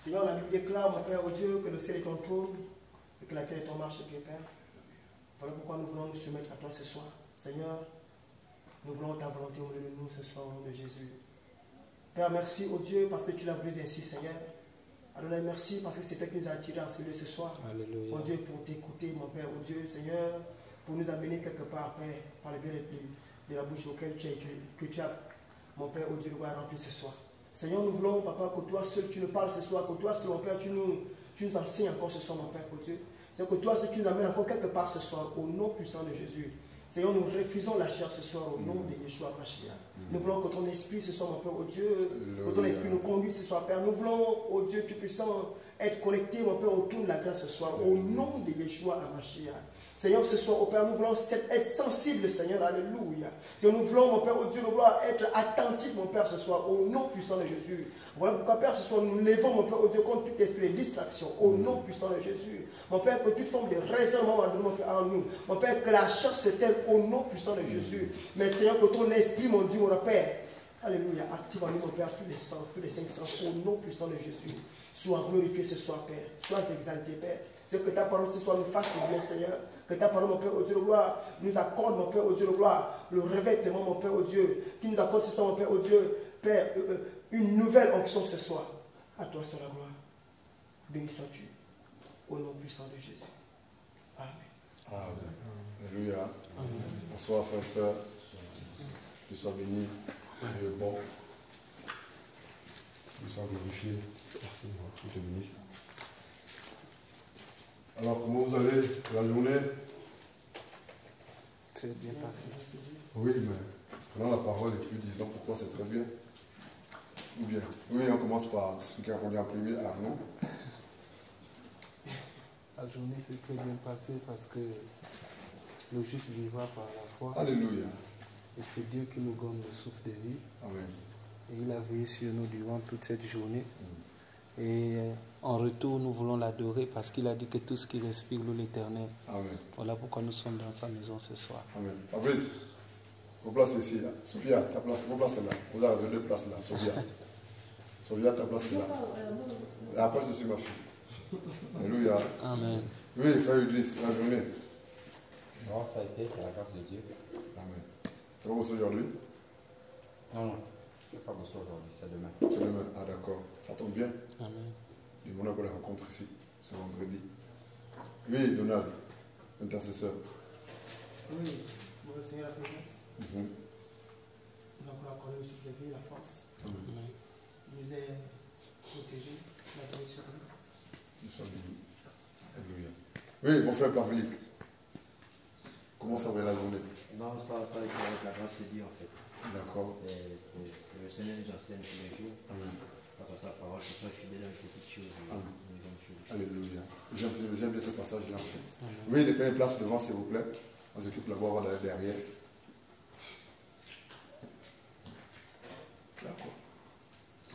Seigneur, la Bible déclare, mon Père, au Dieu, que le ciel est ton trône et que la terre est ton marche, Père. Voilà pourquoi nous voulons nous soumettre à toi ce soir. Seigneur, nous voulons ta volonté au milieu de nous ce soir au nom de Jésus. Père, merci au Dieu parce que tu l'as voulu ainsi, Seigneur. Adonai, merci parce que c'est toi qui nous a attirés en ce lieu ce soir. Alléluia. Mon Dieu, pour t'écouter, mon Père, au Dieu, Seigneur, pour nous amener quelque part, Père, par le bien de la bouche auquel que tu as, mon Père, au Dieu, le rempli ce soir. Seigneur, nous voulons, Papa, que toi seul tu nous parles ce soir, que toi seul, mon Père, tu nous enseignes encore ce soir, mon Père, au Dieu. Seigneur, que toi seul tu nous amènes encore quelque part ce soir, au nom puissant de Jésus. Seigneur, nous refusons la chair ce soir au nom de Yeshua Mashiach. Nous voulons que ton esprit ce soir, mon Père, au Dieu, que ton esprit nous conduise ce soir, Père. Nous voulons, au Dieu, tu puissant être connectés, mon Père, autour de la grâce ce soir, au nom de Yeshua Mashiach. Seigneur, ce soir, au Père, nous voulons être sensibles, Seigneur, alléluia. Seigneur, nous voulons, mon Père, au Dieu, nous voulons être attentifs, mon Père, ce soir, au nom puissant de Jésus. Voilà pourquoi, Père, ce soir, nous levons, mon Père, au Dieu, contre tout esprit de distraction, au nom puissant de Jésus. Mon Père, que toute forme de raisonnement, mon Père, en nous. Mon Père, que la chair se taise au nom puissant de Jésus. Mais Seigneur, que ton esprit, mon Dieu, mon Père, alléluia, active en nous, mon Père, tous les sens, tous les cinq sens, au nom puissant de Jésus. Sois glorifié ce soir, Père. Sois exalté, Père. C'est que ta parole ce soir nous fasse du bien, Seigneur. Que ta parole, mon Père, au Dieu de gloire, nous accorde, mon Père, au Dieu de gloire, le revêtement, mon Père, au Dieu, qui nous accorde ce soir, mon Père, au Dieu, Père, une nouvelle onction ce soir. À toi soit la gloire. Béni sois-tu, au nom puissant de Jésus. Amen. Amen. Alléluia. Bonsoir, frères et sœurs. Que sois béni. Et bon. Que sois glorifié. Merci, que te bénisse. Alors, comment vous allez la journée? Très bien passé. Oui, mais prenons la parole et puis disons pourquoi c'est très bien. Ou bien, oui, on commence par ce qui a répondu en premier, Arnaud. La journée s'est très bien passée parce que le juste vivra par la foi. Alléluia. Et c'est Dieu qui nous donne le souffle de vie. Amen. Et il a veillé sur nous durant toute cette journée. Et en retour, nous voulons l'adorer parce qu'il a dit que tout ce qui respire loue l'Éternel. Amen. Voilà pourquoi nous sommes dans sa maison ce soir. Amen. Fabrice, vos places ici. Là. Sophia, ta place, vos places là. Vous avez deux places là. Sophia. Sophia, ta place là. Et après, ceci, ma fille. Alléluia. Amen. Oui, frère Idriss, la journée. Non, ça a été, par la grâce de Dieu. Amen. Tu vas bosser aujourd'hui? Non, non, je ne vais pas bosser aujourd'hui, c'est demain. C'est demain. Ah, d'accord. Ça tombe bien. Amen. Du monde pour la rencontre ici, ce vendredi. Oui, Donald, intercesseur. Oui, mon Seigneur a fait grâce. Nous avons accordé le souffle de vie, la force. Amen. Il nous a protégés, il a donné sur nous. Ils sont bénis. Alléluia. Oui, mon frère Pavlik. Comment ça va la journée? Non, ça a été avec la grâce de Dieu en fait. D'accord. C'est le Seigneur nous enseigne tous les jours. Amen. Face à sa parole, que soit fidèle dans les petites choses et Amen. les grandes choses. Alléluia. J'aime bien ce passage-là. En fait. Oui, les premières places devant, s'il vous plaît. On s'occupe là-bas, on va aller derrière. D'accord.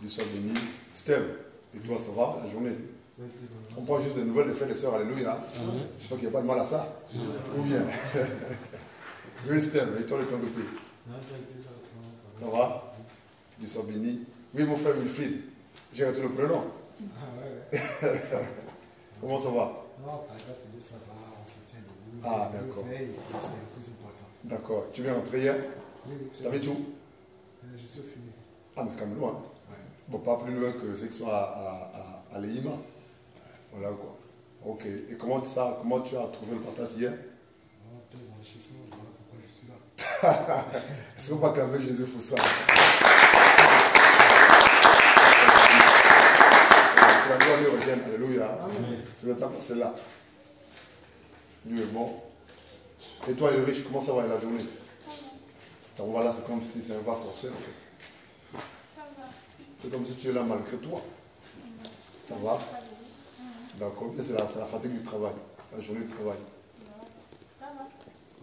Dieu soit béni. Steve, et toi, ça va la journée? On prend juste des nouvelles des frères et sœurs. Alléluia. J'espère qu'il n'y a pas de mal à ça. Ou bien. Oui, Steve, et toi de ton côté? Ça va? Dieu soit béni. Oui, mon frère Wilfried. J'ai retenu le prénom. Comment ça va? Non, par la grâce de Dieu, ça va, on se tient debout. Ah, d'accord. C'est le plus important. D'accord. Tu viens rentrer hier? Oui, oui. Tu avais tout? Je suis au fumé. Ah, mais c'est quand même loin. Ouais. Bon, pas plus loin que ceux qui sont à Léhima. Voilà quoi. Ok. Et comment tu as trouvé le partage hier? Très enrichissant, voilà pourquoi je suis là. Est-ce qu'on va calmer Jésus pour ça? Que la gloire lui revienne. Alléluia. C'est le temps c'est là. Dieu est bon. Et toi, Ulrich, comment ça va la journée? Voilà, c'est comme si c'est un va forcé en fait. C'est comme si tu es là malgré toi. Ça va? D'accord. C'est la fatigue du travail, la journée de travail.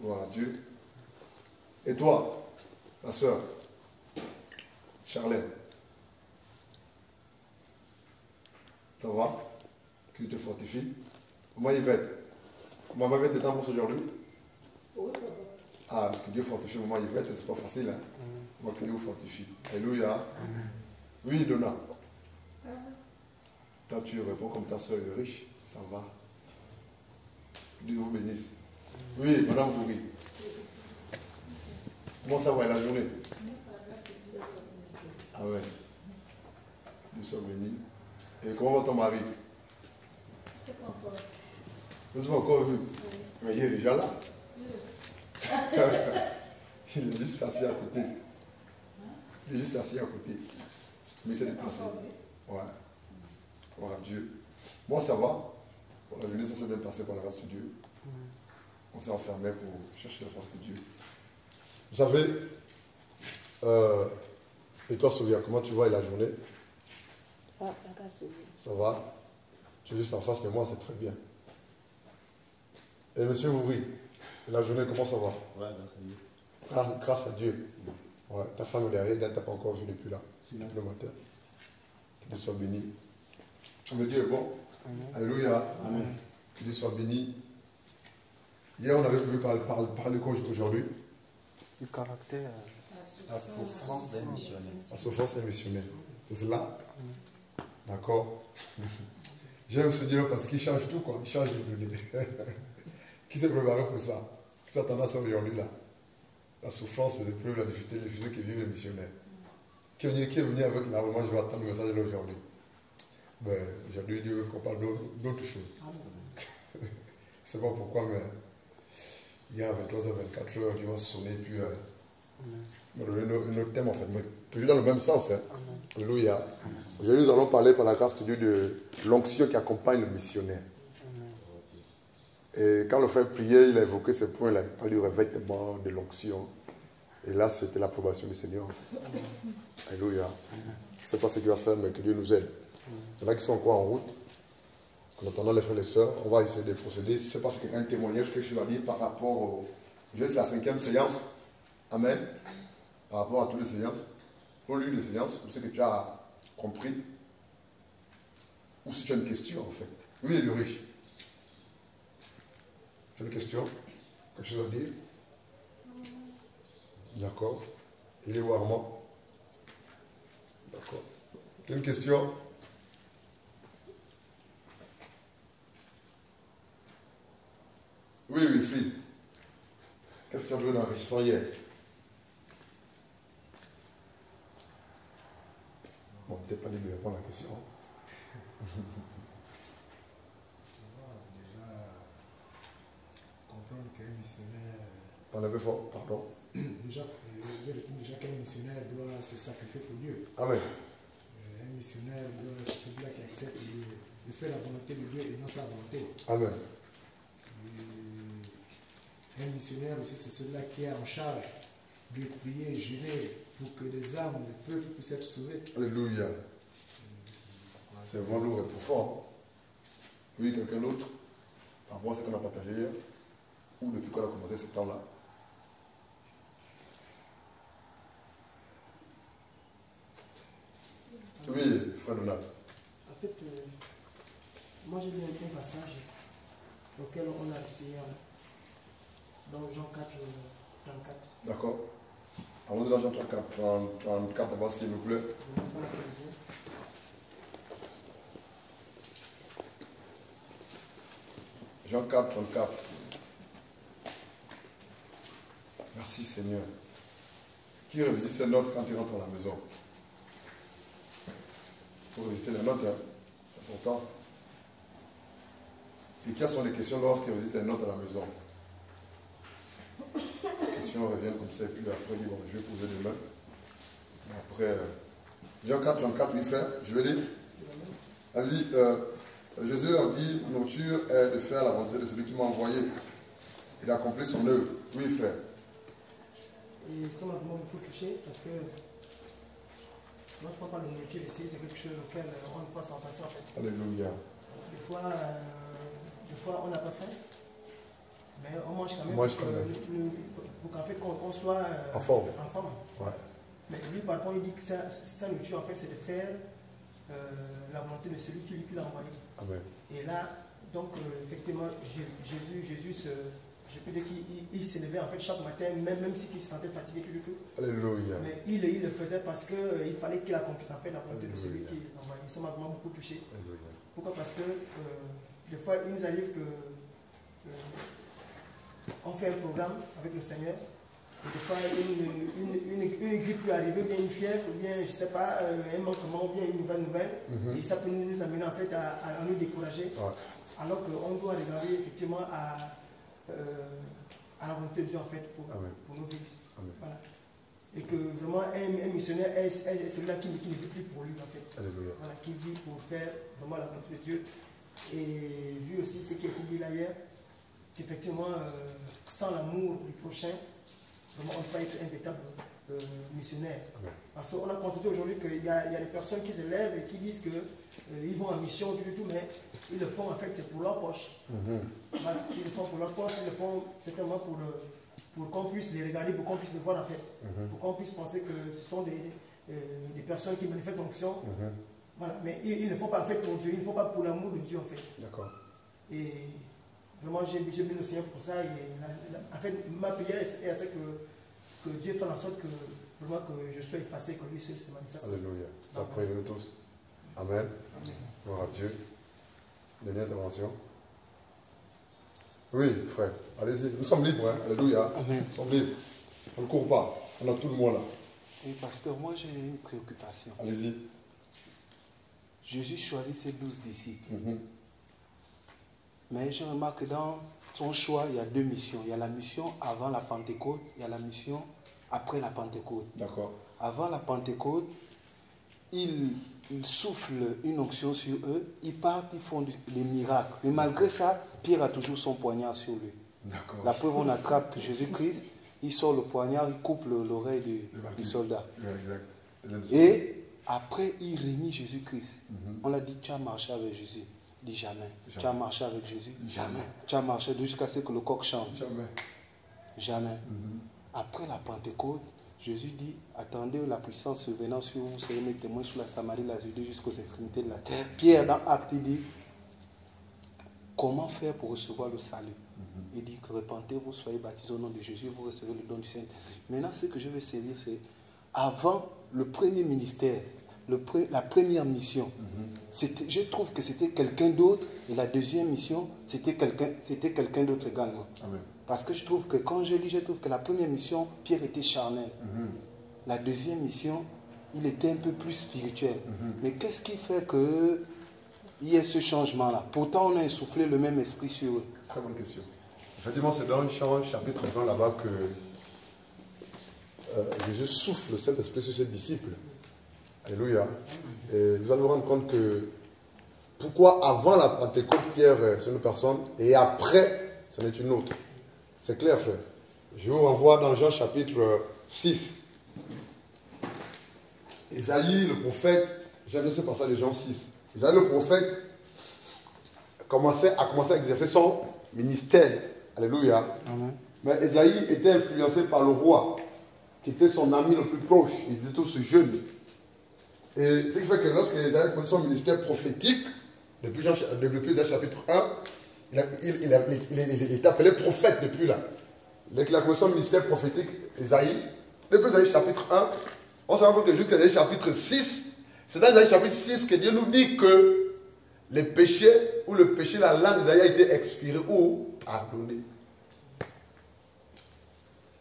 Gloire à Dieu. Et toi, la sœur, Charlène, ça va? Que Dieu te fortifie. Comment Yvette? Maman Yvette est en bourse aujourd'hui? Ah, que Dieu fortifie maman Yvette, c'est pas facile, hein? Moi, que Dieu vous fortifie. Alléluia. Oui, Donna. Toi, tu réponds comme ta soeur est riche. Ça va. Dieu vous bénisse. Oui, madame Foury. Comment ça va la journée? Ah ouais. Dieu soit béni. Et comment va ton mari? C'est pas encore. Vous n'avez pas encore vu? Mais il est déjà là. Il est juste assis à côté. Il est juste assis à côté. Mais c'est déplacé. Ouais. Voilà, Dieu. Moi, ça va. Pour la journée, ça s'est bien passé par la grâce de Dieu. On s'est enfermé pour chercher la force de Dieu. Vous savez, et toi, Sophia, comment tu vois la journée? Ça va. Tu es juste en face de moi, c'est très bien. Et monsieur Ouvry, la journée, comment ça va? Ouais, grâce à Dieu. Grâce à Dieu. Ouais, ta femme est derrière, elle t'a pas encore vu depuis là, depuis le matin. Que Dieu soit béni. Mais Dieu est bon. Amen. Alléluia. Amen. Que Dieu soit béni. Hier, on avait vu parler de quoi aujourd'hui? Du caractère. La souffrance des missionnaires. La souffrance des missionnaires. C'est cela? D'accord. J'aime ce Dieu parce qu'il change tout, quoi. Il change de données. Qui s'est préparé pour ça? Qui s'attendait à ça aujourd'hui, là? La souffrance, les épreuves, la difficulté, les difficultés que vivent les missionnaires. Qui est venu avec normalement, je vais attendre le message de l'aujourd'hui. Ben, aujourd'hui, Dieu veut qu'on parle d'autres choses. C'est pas pourquoi, mais hier à 23h, 24h, Dieu va sonner, puis me donner un autre thème, en fait. Mais toujours dans le même sens. Hein. Alléluia. Aujourd'hui, nous allons parler par la grâce de Dieu de l'onction qui accompagne le missionnaire. Et quand le frère priait, il a évoqué ce point, il a parlé du revêtement, de l'onction. Et là, c'était l'approbation du Seigneur. Alléluia. Je ne sais pas ce qu'il va faire, mais que Dieu nous aide. Il y en a qui sont encore en route. En attendant les frères et les sœurs, on va essayer de procéder. C'est parce qu'il y a un témoignage que je vais dire par rapport au... C'est la 5e séance. Amen. Par rapport à toutes les séances. Au lieu des séances, pour ce que tu as compris. Ou si tu as une question, en fait. Oui, le riche. Tu as une question? Quelque chose à dire? D'accord. Il est où Armand? D'accord. Tu as une question? Oui, oui, Philippe. Qu'est-ce que tu as trouvé d'enrichissant hier? Bon, peut-être pas dit de répondre à la question. Déjà, comprendre qu'un missionnaire. Parlez peu fort, pardon. Déjà qu'un missionnaire doit se sacrifier pour Dieu. Amen. Un missionnaire c'est celui-là qui accepte de faire la volonté de Dieu et non sa volonté. Amen. Et un missionnaire aussi, c'est celui-là qui est en charge de prier, jeûner pour que les âmes, le peuple puissent être sauvés. Alléluia. C'est vraiment lourd et profond. Oui, quelqu'un d'autre, par rapport à ce qu'on a partagé hier, ou depuis qu'on a commencé ce temps-là. Oui, frère Donat. En fait, moi j'ai lu un passage auquel on a reçu hier, dans Jean 4, 34. D'accord. Allons-y dans Jean 34, d'abord, s'il vous plaît. Jean 4, 34. Merci Seigneur. Qui revisite ses notes quand il rentre à la maison? Il faut revisiter les notes, hein. C'est important. Et quelles sont les questions lorsqu'il visite les notes à la maison? Les questions reviennent comme ça, et puis après, bon, je vais poser demain. Après, Jean 4, 34, oui frère, je vais lire. Elle dit, Jésus leur dit, ma nourriture est de faire la volonté de celui qui m'a envoyé. Il a accompli son œuvre. Oui frère. Et ça m'a vraiment beaucoup touché parce que lorsqu'on parle de nourriture ici, c'est quelque chose auquel on ne peut pas s'en passer en fait. Alléluia. Des fois on n'a pas faim, mais on mange quand même. On mange quand même. Pour qu'en fait qu'on soit en forme. Ouais. Mais lui par contre il dit que sa nourriture en fait c'est de faire la volonté de celui qui l'a envoyé. Amen. Et là, donc effectivement, Jésus je peux dire qu'il s'élevait en fait chaque matin, même s'il se sentait fatigué du tout. Alléluia. Mais il le faisait parce qu'il fallait qu'il accomplisse en fait la volonté de celui qui l'envoyait. Ça m'a vraiment beaucoup touché. Alléluia. Pourquoi? Parce que des fois, il nous arrive que on fait un programme avec le Seigneur. Et des fois, une grippe peut arriver, ou bien une fièvre, ou bien, je ne sais pas, un manquement, ou bien une nouvelle. Et ça peut nous amener en fait à nous décourager. Ouais. Alors qu'on doit regarder effectivement à la volonté de Dieu en fait pour nos vies. Voilà. Et que vraiment un missionnaire est celui-là qui ne vit plus pour lui en fait. Alléluia. Voilà, qui vit pour faire vraiment la volonté de Dieu. Et vu aussi ce qui a été dit là hier, qu'effectivement sans l'amour du prochain, vraiment on ne peut pas être un véritable missionnaire. Parce qu'on a constaté aujourd'hui qu'il y a des personnes qui se lèvent et qui disent qu'ils vont en mission du tout, mais ils le font en fait, c'est pour leur poche. Voilà, ils le font pour leur poche, ils le font certainement pour qu'on puisse les regarder, pour qu'on puisse les voir en fait. Pour qu'on puisse penser que ce sont des personnes qui manifestent l'onction. Voilà, mais ils ne le font pas en fait pour Dieu, ils ne le font pas pour l'amour de Dieu en fait. D'accord. Et vraiment, j'ai béni le Seigneur pour ça. Et en fait, ma prière est à ce que Dieu fasse en sorte que, vraiment, que je sois effacé, que lui seul se manifeste. Alléluia. Après nous tous. Amen. Amen. Gloire à Dieu. Dernière intervention. Oui, frère. Allez-y. Nous sommes libres. Hein? Alléluia. Amen. Nous sommes libres. On ne court pas. On a tout le mois là. Et pasteur, moi j'ai une préoccupation. Allez-y. Jésus choisit ses 12 disciples. Mais je remarque que dans son choix, il y a deux missions. Il y a la mission avant la Pentecôte, il y a la mission après la Pentecôte. D'accord. Avant la Pentecôte, il souffle une onction sur eux, ils partent, ils font des miracles. Mais malgré ça, Pierre a toujours son poignard sur lui. D'accord. La preuve, on attrape Jésus-Christ, il sort le poignard, il coupe l'oreille du soldat. Exact. Et après, il réunit Jésus-Christ. On l'a dit, tu as marché avec Jésus. Il dit jamais. Tu as marché avec Jésus. Jamais. Tu as marché jusqu'à ce que le coq chante. Jamais. Après la Pentecôte, Jésus dit, attendez la puissance survenant sur vous, vous serez mes témoins sur la Samarie, la Judée, jusqu'aux extrémités de la terre. Pierre, dans Actes, il dit, comment faire pour recevoir le salut? Il dit que repentez-vous, soyez baptisés au nom de Jésus, vous recevrez le don du Saint-Esprit. Maintenant, ce que je veux saisir, c'est avant le premier ministère, la première mission, je trouve que c'était quelqu'un d'autre, et la deuxième mission, c'était quelqu'un d'autre également. Amen. Parce que je trouve que quand je lis, je trouve que la première mission, Pierre était charnel. La deuxième mission, il était un peu plus spirituel. Mais qu'est-ce qui fait qu'il y ait ce changement-là? Pourtant, on a insoufflé le même esprit sur eux. Très bonne question. Effectivement, c'est dans Jean chapitre 20 là-bas que Jésus souffle le Saint-Esprit sur ses disciples. Alléluia. Et vous allez vous rendre compte que pourquoi avant la Pentecôte, Pierre, c'est une personne, et après, c'en est une autre. C'est clair, frère. Je vous renvoie dans Jean chapitre 6. Isaïe, le prophète, j'aime ce passage de Jean 6. Isaïe, le prophète, a commencé à exercer son ministère. Alléluia. Amen. Mais Isaïe était influencé par le roi, qui était son ami le plus proche. Ils étaient tous jeunes. Et ce qui fait que lorsque Isaïe a commencé son ministère prophétique, depuis Isaïe chapitre 1, il est appelé prophète depuis là. Dès qu'il a commencé son ministère prophétique, Isaïe, depuis Isaïe chapitre 1, on se rend compte que juste Isaïe chapitre 6, c'est dans Isaïe chapitre 6 que Dieu nous dit que les péchés, ou le péché de la langue d'Isaïe a été expiré ou pardonné.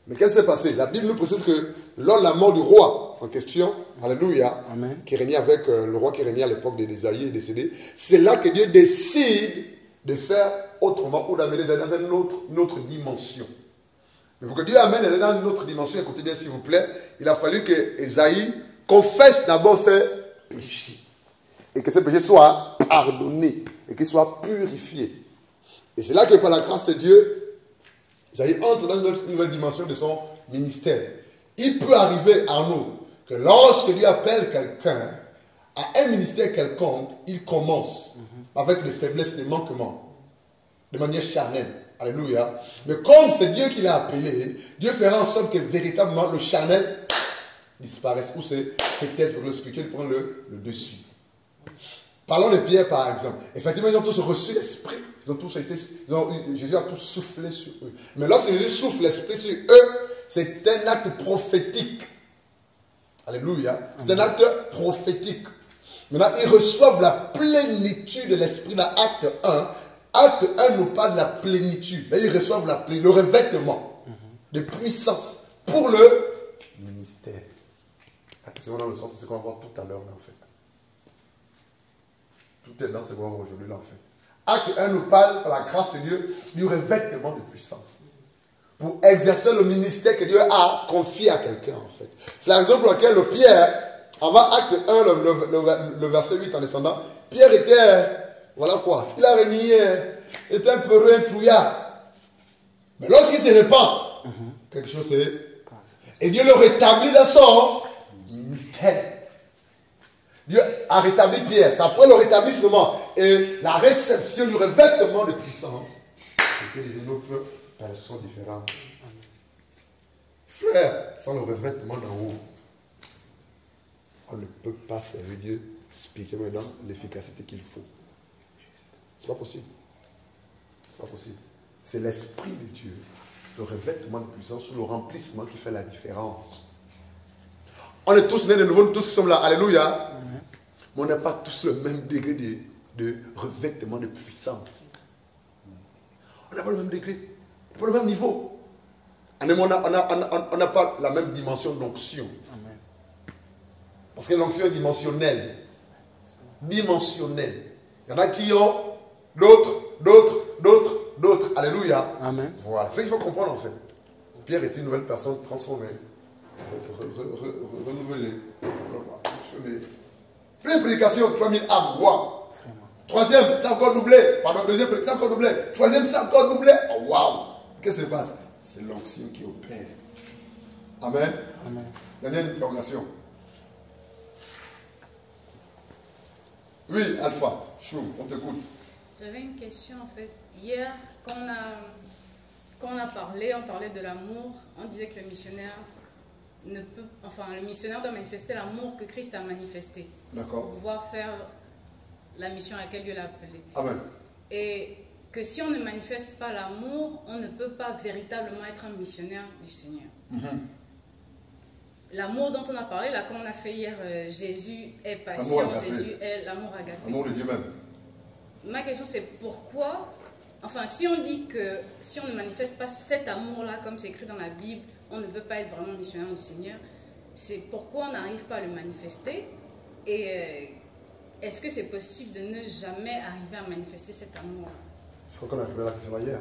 Mais qu'est-ce qui s'est passé? La Bible nous précise que lors de la mort du roi en question, alléluia, Amen, qui régnait avec le roi qui régnait à l'époque d'Isaïe est décédé, c'est là que Dieu décide de faire autrement ou d'amener les dans une autre dimension. Mais pour que Dieu amène les dans une autre dimension, écoutez bien s'il vous plaît, il a fallu que Isaïe confesse d'abord ses péchés. Et que ces péchés soient pardonnés et qu'ils soient purifiés. Et c'est là que par la grâce de Dieu, Isaïe entre dans une nouvelle dimension de son ministère. Il peut arriver à nous que lorsque Dieu appelle quelqu'un à un ministère quelconque, il commence avec des faiblesses, des manquements, de manière charnelle. Alléluia. Mais comme c'est Dieu qui l'a appelé, Dieu fera en sorte que véritablement le charnel disparaisse, ou ces thèses pour le spirituel prennent le dessus. Parlons de Pierre par exemple. Effectivement, ils ont tous reçu l'Esprit Ils ont tous été, Jésus a tous soufflé sur eux. Mais lorsque Jésus souffle l'esprit sur eux, c'est un acte prophétique. Alléluia. C'est un acte prophétique. Maintenant, ils reçoivent la plénitude de l'esprit dans acte 1. Acte 1 nous parle de la plénitude. Là, ils reçoivent le revêtement de puissance pour le ministère. C'est dans le sens de ce qu'on va voir tout à l'heure là en fait. Tout est dans ce qu'on va voir aujourd'hui là en fait. Acte 1 nous parle, par la grâce de Dieu, du revêtement de puissance. Pour exercer le ministère que Dieu a confié à quelqu'un en fait. C'est la raison pour laquelle le Pierre, avant acte 1, le verset 8 en descendant, Pierre était, voilà quoi, il a renié, était un peu un trouillard. Mais lorsqu'il se répand, quelque chose c'est, et Dieu le rétablit dans son ministère. Dieu a rétabli Pierre. C'est après le rétablissement et la réception du revêtement de puissance que les autres personnes différentes. Frère, sans le revêtement d'en haut, on ne peut pas servir Dieu spirituellement dans l'efficacité qu'il faut. C'est pas possible. C'est pas possible. C'est l'esprit de Dieu, le revêtement de puissance, le remplissement qui fait la différence. On est tous nés de nouveau, nous tous qui sommes là. Alléluia. Mais on n'a pas tous le même degré de revêtement de puissance. On n'a pas le même degré. On n'a pas le même niveau. On n'a pas la même dimension d'onction. Parce que l'onction est dimensionnelle. Dimensionnelle. Il y en a qui ont d'autres. Alléluia. Amen. Voilà. C'est ce qu'il faut comprendre en fait. Pierre est une nouvelle personne transformée. Renouvelée. Pleine prédication, 3000 âmes. Waouh. Troisième, c'est encore doublé. Pardon, deuxième, c'est encore doublé. Troisième, c'est encore doublé. Waouh. Qu'est-ce qui se passe? C'est l'onction qui opère. Amen. Amen. Dernière interrogation. Oui, Alpha. Chou, on t'écoute. J'avais une question en fait. Hier, quand on a parlé, on parlait de l'amour. On disait que le missionnaire le missionnaire doit manifester l'amour que Christ a manifesté. D'accord. Pour pouvoir faire la mission à laquelle Dieu l'a appelé. Amen. Et que si on ne manifeste pas l'amour, on ne peut pas véritablement être un missionnaire du Seigneur. L'amour dont on a parlé, là, comme on a fait hier, Jésus est patient, Jésus est l'amour agapé. L'amour de Dieu même. Ma question c'est pourquoi, enfin si on dit que si on ne manifeste pas cet amour-là, comme c'est écrit dans la Bible, on ne peut pas être vraiment missionnaire du Seigneur, c'est pourquoi on n'arrive pas à le manifester. Et est-ce que c'est possible de ne jamais arriver à manifester cet amour-là? Je crois qu'on a répondu à la question hier.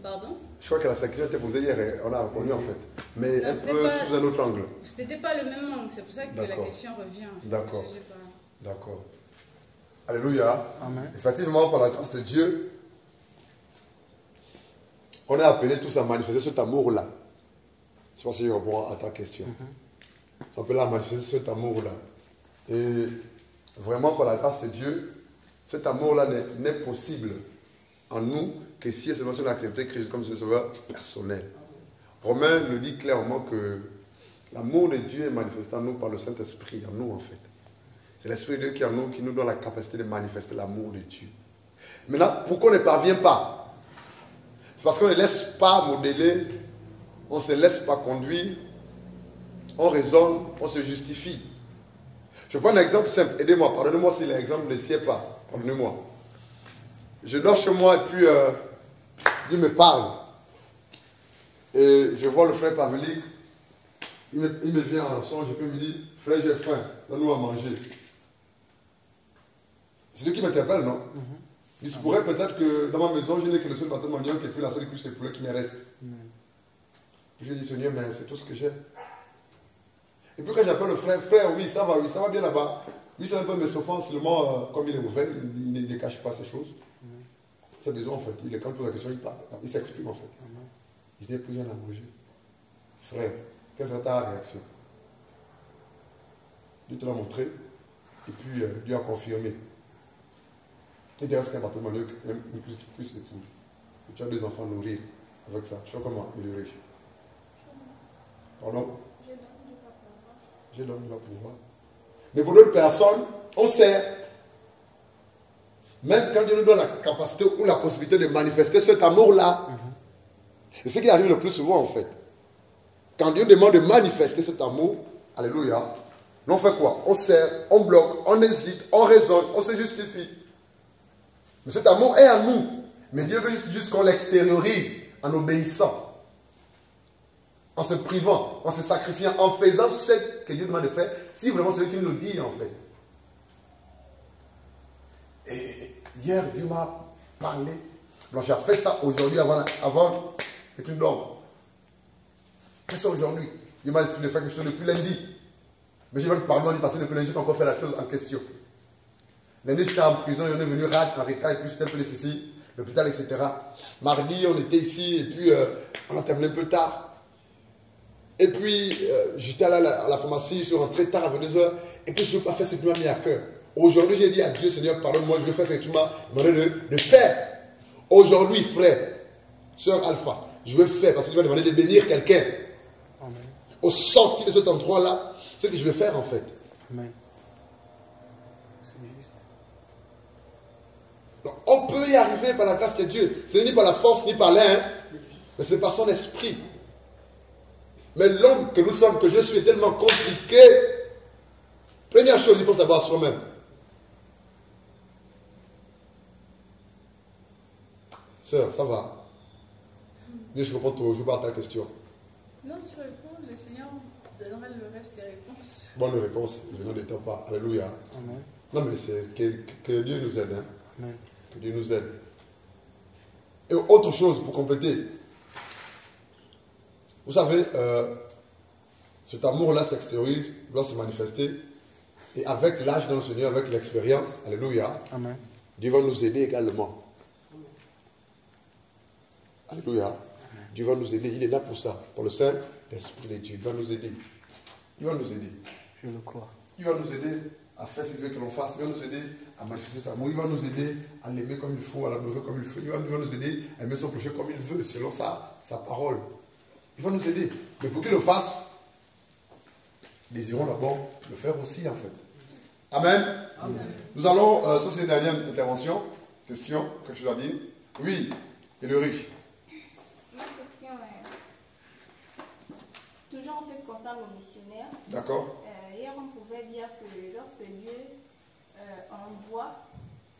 Pardon? Je crois que la question était posée hier et on a répondu en fait. Mais non, un peu sous un autre angle. C'était pas le même angle, c'est pour ça que la question revient. D'accord. D'accord. Alléluia. Amen. Effectivement, par la grâce de Dieu, on est appelés tous à manifester cet amour-là. Je pense que je réponds à ta question. On est appelés à manifester cet amour-là. Et vraiment, par la grâce de Dieu, cet amour-là n'est possible en nous que si et seulement si on a accepté Christ comme son sauveur personnel. Romain le dit clairement que l'amour de Dieu est manifesté en nous par le Saint-Esprit, en nous en fait. C'est l'Esprit de Dieu qui est en nous, qui nous donne la capacité de manifester l'amour de Dieu. Maintenant, pourquoi on ne parvient pas? C'est parce qu'on ne laisse pas modeler, on ne se laisse pas conduire, on raisonne, on se justifie. Je prends un exemple simple, aidez-moi, pardonnez-moi si l'exemple ne sied pas, pardonnez-moi. Je dors chez moi et puis Dieu me parle. Et je vois le frère Pavlik, il me vient en songe, je peux me dire, frère j'ai faim, donne-nous à manger. C'est Dieu qui m'interpelle, non? Il se pourrait peut-être que dans ma maison, je n'ai que le seul bâton de manioc et puis la seule couche de poulet qui me reste. Je dis, Seigneur, mais c'est tout ce que j'ai. Et puis quand j'appelle le frère, oui, ça va bien là-bas. Lui, c'est un peu mes souffrances, seulement, comme il est ouvert, il ne cache pas ces choses. C'est besoin en fait. Quand il pose la question, il parle. Il s'exprime en fait. Il dit, plus rien à manger. Frère, quelle sera ta réaction? Dieu te l'a montré, et puis Dieu a confirmé. Il te reste qu'un bâton de manioc, même plus de poules. Tu as 2 enfants à nourrir avec ça. Tu vois comment il est riche. Pardon? J'ai donné du pouvoir. Mais pour d'autres personnes, on sert. Même quand Dieu nous donne la capacité ou la possibilité de manifester cet amour-là, c'est ce qui arrive le plus souvent en fait. Quand Dieu demande de manifester cet amour, alléluia, on fait quoi? On sert, on bloque, on hésite, on raisonne, on se justifie. Mais cet amour est en nous. Mais Dieu veut juste qu'on l'extériorise en obéissant, en se privant, en se sacrifiant, en faisant ce que Dieu demande de faire, si vraiment c'est lui qui nous le dit en fait. Et hier, Dieu m'a parlé. Alors j'ai fait ça aujourd'hui avant que tu ne dormes. Fais ça aujourd'hui. Dieu m'a expliqué de faire quelque chose depuis lundi. Mais je vais te parler parce que depuis lundi, j'ai encore fait la chose en question. Lundi, j'étais en prison, on est venu en retard, et puis c'était un peu difficile, l'hôpital, etc. Mardi, on était ici, et puis on a terminé un peu tard. Et puis, j'étais allé à la pharmacie, je suis rentré tard à 22h, et puis je ne veux pas faire ce que tu m'as mis à cœur. Aujourd'hui, j'ai dit à Dieu, Seigneur, pardonne-moi, je veux faire ce que tu m'as demandé de faire. Aujourd'hui, frère, sœur Alpha, je veux faire, parce que tu m'as demandé de bénir quelqu'un. Au sortir de cet endroit-là, c'est ce que je vais faire en fait. Amen. Donc, on peut y arriver par la grâce de Dieu. Ce n'est ni par la force, ni par l'air, mais c'est par son esprit. Mais l'homme que nous sommes, que je suis, est tellement compliqué. Première chose, il pense d'abord à soi-même. Sœur, ça va? Bien, je réponds toujours pas à ta question. Non, tu réponds, le Seigneur donnera le reste des réponses. Bonne réponse, je n'en étais pas. Alléluia. Amen. Non, mais c'est que Dieu nous aide. Hein? Amen. Que Dieu nous aide. Et autre chose pour compléter. Vous savez, cet amour-là s'extériorise, doit se manifester. Et avec l'âge de notre Seigneur, avec l'expérience, alléluia, amen, Dieu va nous aider également. Alléluia. Amen. Dieu va nous aider. Il est là pour ça. Pour le Saint-Esprit de Dieu. Il va nous aider. Il va nous aider. Je le crois. Il va nous aider à faire ce qu'il veut que l'on fasse. Il va nous aider à manifester cet amour. Il va nous aider à l'aimer comme il faut, à l'adorer comme il faut. Il va nous aider à aimer son péché comme il veut, selon sa parole. Il va nous aider. Mais pour qu'il le fasse, désirons d'abord le faire aussi, en fait. Amen. Amen. Nous allons, sur cette dernière intervention, question, quelque chose à dire? Oui, et le riche. Ma question est, toujours en ce qui concerne le missionnaire. D'accord. Hier, on pouvait dire que lorsque Dieu envoie,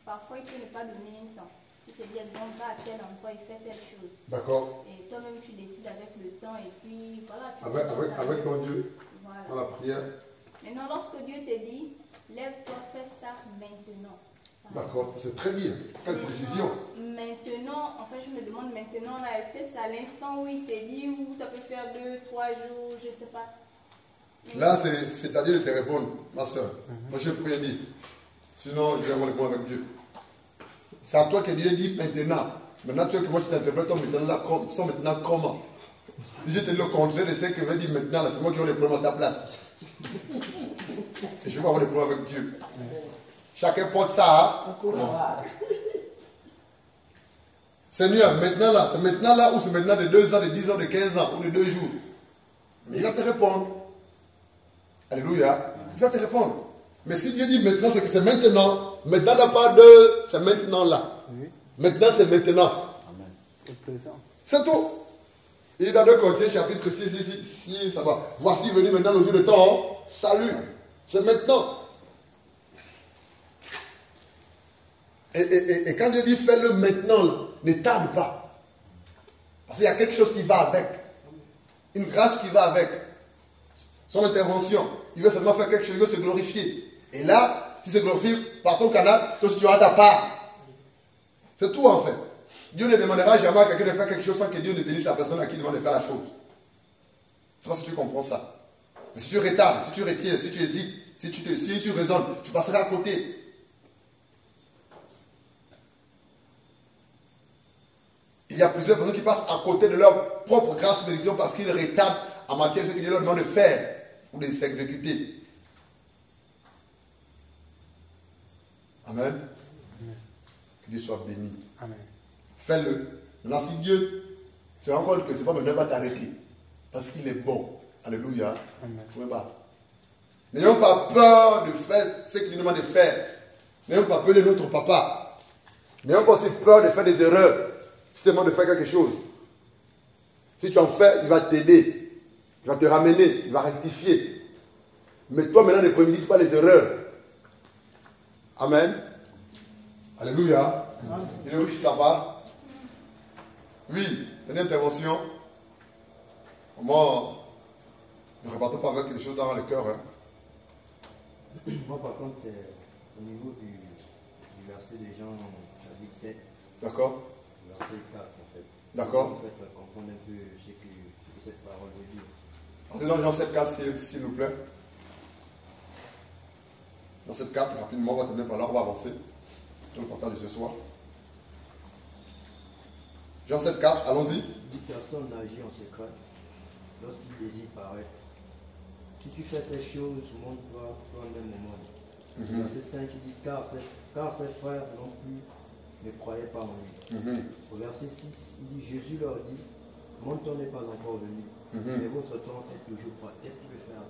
parfois il peut ne pas donner un temps. Il te dit, exemple, va à tel endroit, il fait telle chose. D'accord. Et toi-même, tu décides avec le temps et puis voilà. Avec ton Dieu, voilà, dans la prière. Maintenant, lorsque Dieu te dit, lève-toi, fais ça maintenant. D'accord, c'est très bien. Quelle précision. Maintenant, en fait, je me demande maintenant, là, est-ce que c'est à l'instant où il te dit, ou ça peut faire 2, 3 jours, je ne sais pas. Mais là, c'est à Dieu de te répondre, ma soeur. Moi, je ne peux rien dire. Sinon, je vais avoir le point avec Dieu. C'est à toi que Dieu dit maintenant. Maintenant, tu veux que moi je t'interprète maintenant comment? Si je te dis le contraire de ce que veut dire maintenant, c'est moi qui vais les problèmes à ta place. Et je vais avoir les problèmes avec Dieu. Chacun porte ça. Hein? Seigneur, maintenant là, c'est maintenant là ou c'est maintenant de 2 ans, de 10 ans, de 15 ans ou de 2 jours. Mais il va te répondre. Alléluia. Il va te répondre. Mais si Dieu dit maintenant, c'est que c'est maintenant. Maintenant n'a pas de... C'est maintenant là. Oui. Maintenant, c'est maintenant. Amen. C'est tout. Il est dans 2 Corinthiens, chapitre 6, ça va. Voici venu maintenant le jour de ton salut. C'est maintenant. Et quand Dieu dit fais-le maintenant, là, ne tarde pas. Parce qu'il y a quelque chose qui va avec. Une grâce qui va avec. Son intervention. Il veut seulement faire quelque chose, il veut se glorifier. Et là, si c'est glorifié par ton canal, toi aussi tu auras ta part. C'est tout en fait. Dieu ne demandera jamais à quelqu'un de faire quelque chose sans que Dieu ne bénisse la personne à qui il demande de faire la chose. C'est pas si tu comprends ça. Mais si tu retardes, si tu retires, si tu hésites, si tu raisonnes, tu passeras à côté. Il y a plusieurs personnes qui passent à côté de leur propre grâce ou bénédiction parce qu'ils retardent en matière de ce que Dieu leur demande de faire ou de s'exécuter. Amen. Amen. Que Dieu soit béni. Amen. Fais-le. Maintenant, si Dieu se rend compte que ce n'est pas maintenant, va t'arrêter. Parce qu'il est bon. Alléluia. Amen. N'ayons pas peur de faire ce qu'il nous demande de faire. N'ayons pas peur de notre papa. N'ayons pas aussi peur de faire des erreurs. Si tu demandes de faire quelque chose. Si tu en fais, il va t'aider. Il va te ramener. Il va rectifier. Mais toi, maintenant, ne prémédite pas les erreurs. Amen. Alléluia. Il est où qui ça va? Oui, une intervention. Comment ne repartons pas avec les choses dans le cœur. Hein? Moi, par contre, c'est au niveau du verset de Jean, chapitre 7. D'accord. Verset 4, en fait. D'accord. En fait, comprendre un peu ce que cette parole veut dire. Entrez dans Jean 7, 4, s'il vous plaît. Dans 7, 4, rapidement, on va terminer par là, on va avancer. C'est le partage de ce soir. Jean 7, 4, allons-y. Dit personne n'agit en secret lorsqu'il désire paraître. Si tu fais ces choses, montre-toi toi-même au monde. Verset 5, il dit car ses frères non plus ne croyaient pas en lui. Au verset 6, il dit Jésus leur dit mon temps n'est pas encore venu, mais votre temps est toujours prêt. Qu'est-ce qu'il veut faire?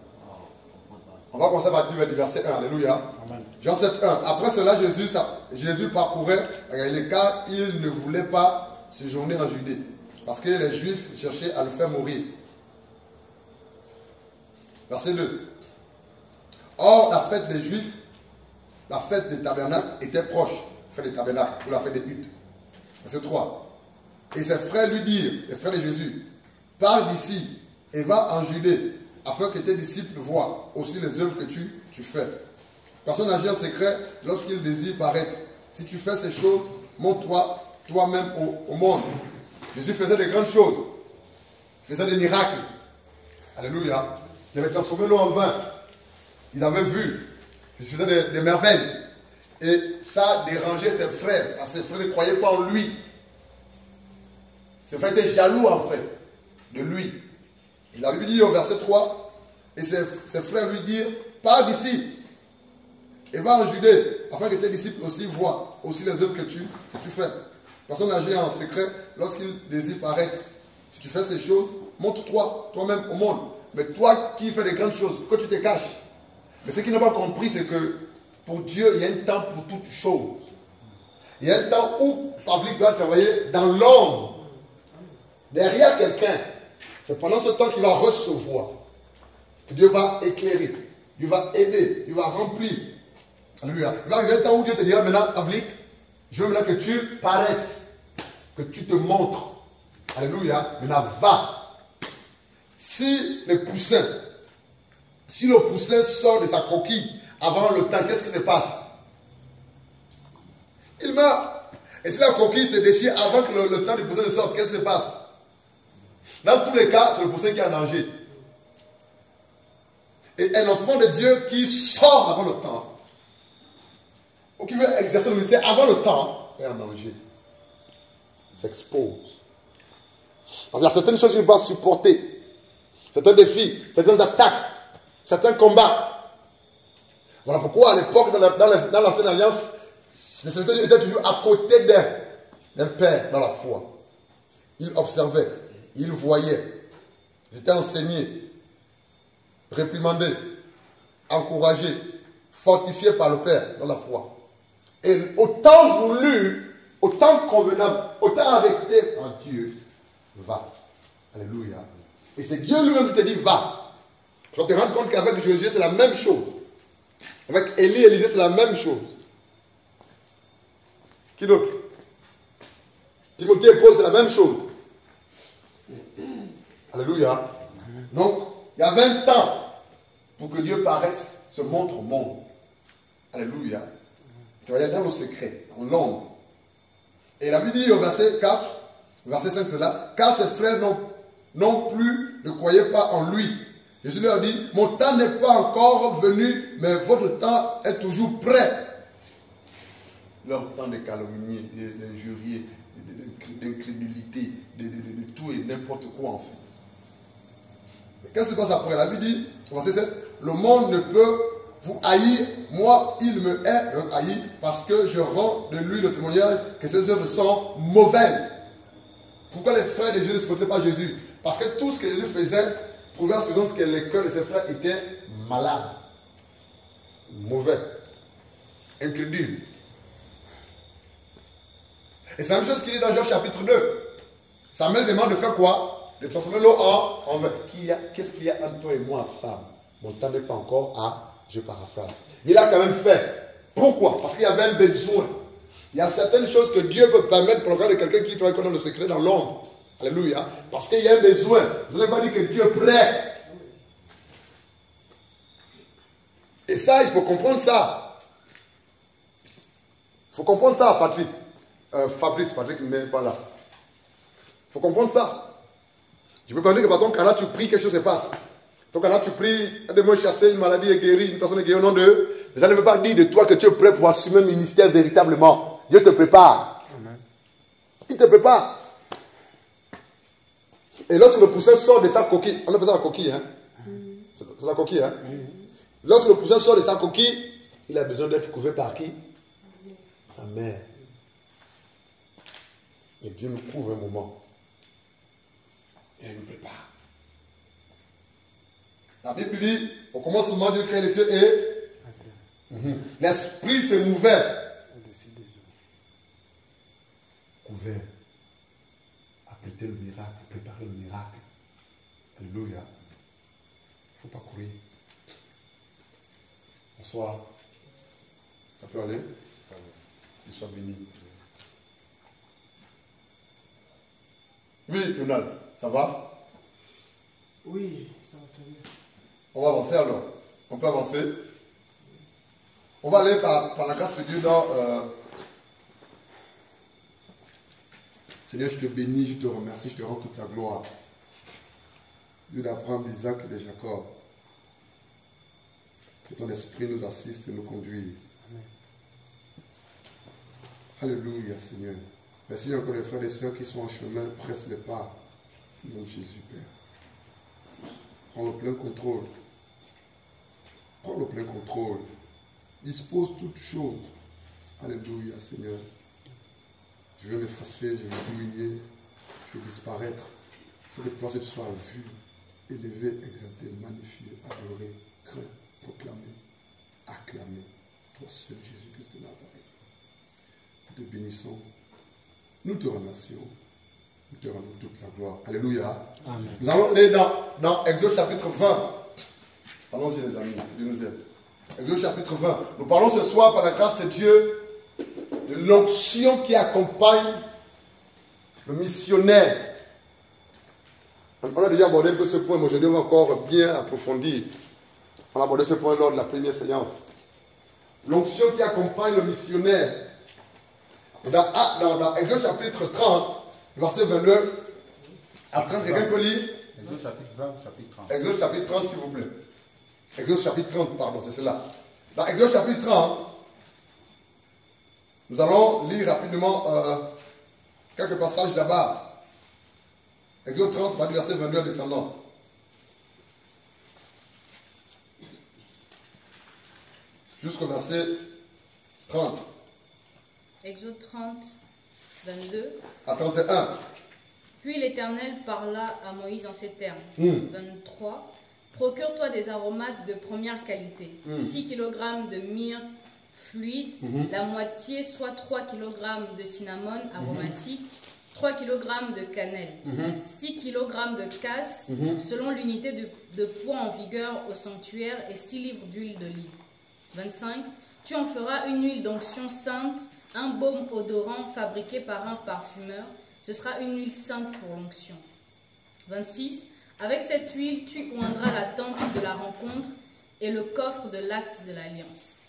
On va commencer par du verset 1. Alléluia. Amen. Jean 7, 1. Après cela, Jésus parcourait les car il ne voulait pas séjourner en Judée, parce que les Juifs cherchaient à le faire mourir. Verset 2. Or, la fête des Juifs, la fête des tabernacles, était proche. La fête des tabernacles, ou la fête des huttes. Verset 3. Et ses frères lui dirent, les frères de Jésus, pars d'ici et va en Judée, afin que tes disciples voient aussi les œuvres que tu fais. Personne n'agit en secret lorsqu'il désire paraître. Si tu fais ces choses, montre-toi toi-même au monde. Jésus faisait de grandes choses. Il faisait des miracles. Alléluia. Il avait transformé l'eau en vin. Ils avaient vu. Il faisait des merveilles. Et ça dérangeait ses frères. Parce que ses frères ne croyaient pas en lui. Ses frères étaient jaloux en fait de lui. Il a lui dit au verset 3, et ses frères lui dirent, pars d'ici et va en Judée, afin que tes disciples aussi voient aussi les œuvres que tu fais. Personne n'agit en secret lorsqu'il désire paraître. Si tu fais ces choses, montre-toi toi-même au monde. Mais toi qui fais des grandes choses, pourquoi tu te caches? Mais ce qu'ils n'ont pas compris, c'est que pour Dieu, il y a un temps pour toutes choses. Il y a un temps où Pavlik doit travailler dans l'ombre, derrière quelqu'un. C'est pendant ce temps qu'il va recevoir, que Dieu va éclairer, Dieu va aider, Dieu va remplir. Alléluia. Il va arriver un temps où Dieu te dira maintenant, Pavlik, je veux maintenant que tu paraisses, que tu te montres. Alléluia. Maintenant, va. Si le poussin sort de sa coquille avant le temps, qu'est-ce qui se passe? Il meurt. Et si la coquille se déchire avant que le temps du poussin ne sorte, qu'est-ce qui se passe? Dans tous les cas, c'est le poussin qui est en danger. Et un enfant de Dieu qui sort avant le temps, ou qui veut exercer le ministère avant le temps, est en danger. Il s'expose. Parce qu'il y a certaines choses qu'il ne peut pas supporter. Certains défis, certaines attaques, certains combats. Voilà pourquoi à l'époque, dans l'ancienne alliance, les serviteurs étaient toujours à côté d'un père dans la foi. Ils observaient, ils voyaient, ils étaient enseignés, réprimandés, encouragés, fortifiés par le Père dans la foi. Et autant voulu, autant convenable, autant arrêté en Dieu, va. Alléluia. Et c'est Dieu lui-même qui te dit va. Tu vas te rendre compte qu'avec Josué, c'est la même chose. Avec Élie et Élisée, c'est la même chose. Qui d'autre? Timothée et Paul, c'est la même chose. Alléluia. Donc, il y a 20 ans pour que Dieu paraisse, se montre au monde. Alléluia. Tu vas y aller dans le secret, en l'ombre. Et il a dit au verset 4, verset 5, c'est là, car ses frères non plus ne croyaient pas en lui. Jésus leur dit, mon temps n'est pas encore venu, mais votre temps est toujours prêt. Leur temps de calomnier, d'injurier, d'incrédulité, de tout et n'importe quoi en fait. Qu'est-ce qui se passe après? La Bible dit, verset 7, le monde ne peut vous haïr, moi il me haït, parce que je rends de lui le témoignage que ses œuvres sont mauvaises. Pourquoi les frères de Jésus ne supportaient pas Jésus? Parce que tout ce que Jésus faisait prouvait en suivant que les cœurs de ses frères étaient malades, mauvais, incrédules. Et c'est la même chose qu'il dit dans Jean chapitre 2. Samuel demande de faire quoi? De transformer l'eau en vin. Qu'est-ce qu'il y a entre toi et moi, femme? Mon temps n'est pas encore à, je paraphrase. Mais il a quand même fait. Pourquoi? Parce qu'il y avait un besoin. Il y a certaines choses que Dieu peut permettre pour le cas de quelqu'un qui travaille dans le secret, dans l'ombre. Alléluia. Parce qu'il y a un besoin. Vous n'avez pas dit que Dieu est prêt. Et ça, il faut comprendre ça. Il faut comprendre ça, Patrick. Fabrice, Patrick n'est pas là. Il faut comprendre ça. Je peux pas dire que par ton canal, tu pries, quelque chose se passe. Ton canal, tu pries, un démon chassé, une maladie est guérie, une personne est guérie au nom de... Mais ça ne veut pas dire de toi que tu es prêt pour assumer un ministère véritablement. Dieu te prépare. Amen. Il te prépare. Et lorsque le poussin sort de sa coquille, on appelle ça la coquille, hein? C'est la coquille, hein? Lorsque le poussin sort de sa coquille, il a besoin d'être couvert par qui? Sa mère. Et Dieu nous couvre un moment. Et il nous prépare. La Bible dit, au commencement, Dieu crée les cieux et l'esprit se mouvait. Couvert. Apprêter le miracle, préparer le miracle. Alléluia. Il ne faut pas courir. Bonsoir. Ça peut aller? Qu'il soit béni. Oui, Donald, ça va? Oui, ça va très bien. On va avancer alors. On peut avancer. On va aller par la grâce de Dieu dans... Seigneur, je te bénis, je te remercie, je te rends toute la gloire. Dieu d'Abraham, d'Isaac et de Jacob. Que ton esprit nous assiste et nous conduise. Alléluia, Seigneur. Merci encore les frères et sœurs qui sont en chemin, presse les pas. Au nom de Jésus, Père. Prends le plein contrôle. Prends le plein contrôle. Dispose toutes choses. Alléluia, Seigneur. Je veux m'effacer, je veux diminuer, je veux disparaître. Il faut que toi, tu sois vu, élevé, exalté, magnifié, adoré, craint, proclamé, acclamé. Toi seul, Jésus-Christ de Nazareth. Nous te bénissons. Nous te remercions. Nous te rendons toute la gloire. Alléluia. Amen. Nous allons aller dans Exode chapitre 20. Allons-y les amis, Dieu nous aide. Exode chapitre 20. Nous parlons ce soir par la grâce de Dieu de l'onction qui accompagne le missionnaire. On a déjà abordé un peu ce point, mais aujourd'hui on va encore bien approfondir. On a abordé ce point lors de la première séance. L'onction qui accompagne le missionnaire. Dans Exode chapitre 30, verset 22 à 30, quelqu'un peut lire? Exode chapitre 20, chapitre 30. Exode chapitre 30, s'il vous plaît. Exode chapitre 30, pardon, c'est cela. Dans Exode chapitre 30, nous allons lire rapidement quelques passages là-bas. Exode 30, va du verset 22 descendant. Jusqu'au verset 30. Exode 30, 22. À 31. Puis l'Éternel parla à Moïse en ces termes. 23. Procure-toi des aromates de première qualité. 6 kg de myrrhe fluide, la moitié, soit 3 kg de cinnamon aromatique, 3 kg de cannelle, 6 kg de casse, selon l'unité de poids en vigueur au sanctuaire, et 6 livres d'huile d'olive. 25. Tu en feras une huile d'onction sainte, un baume odorant fabriqué par un parfumeur. Ce sera une huile sainte pour l'onction. 26. Avec cette huile, tu oindras la tente de la rencontre et le coffre de l'acte de l'alliance.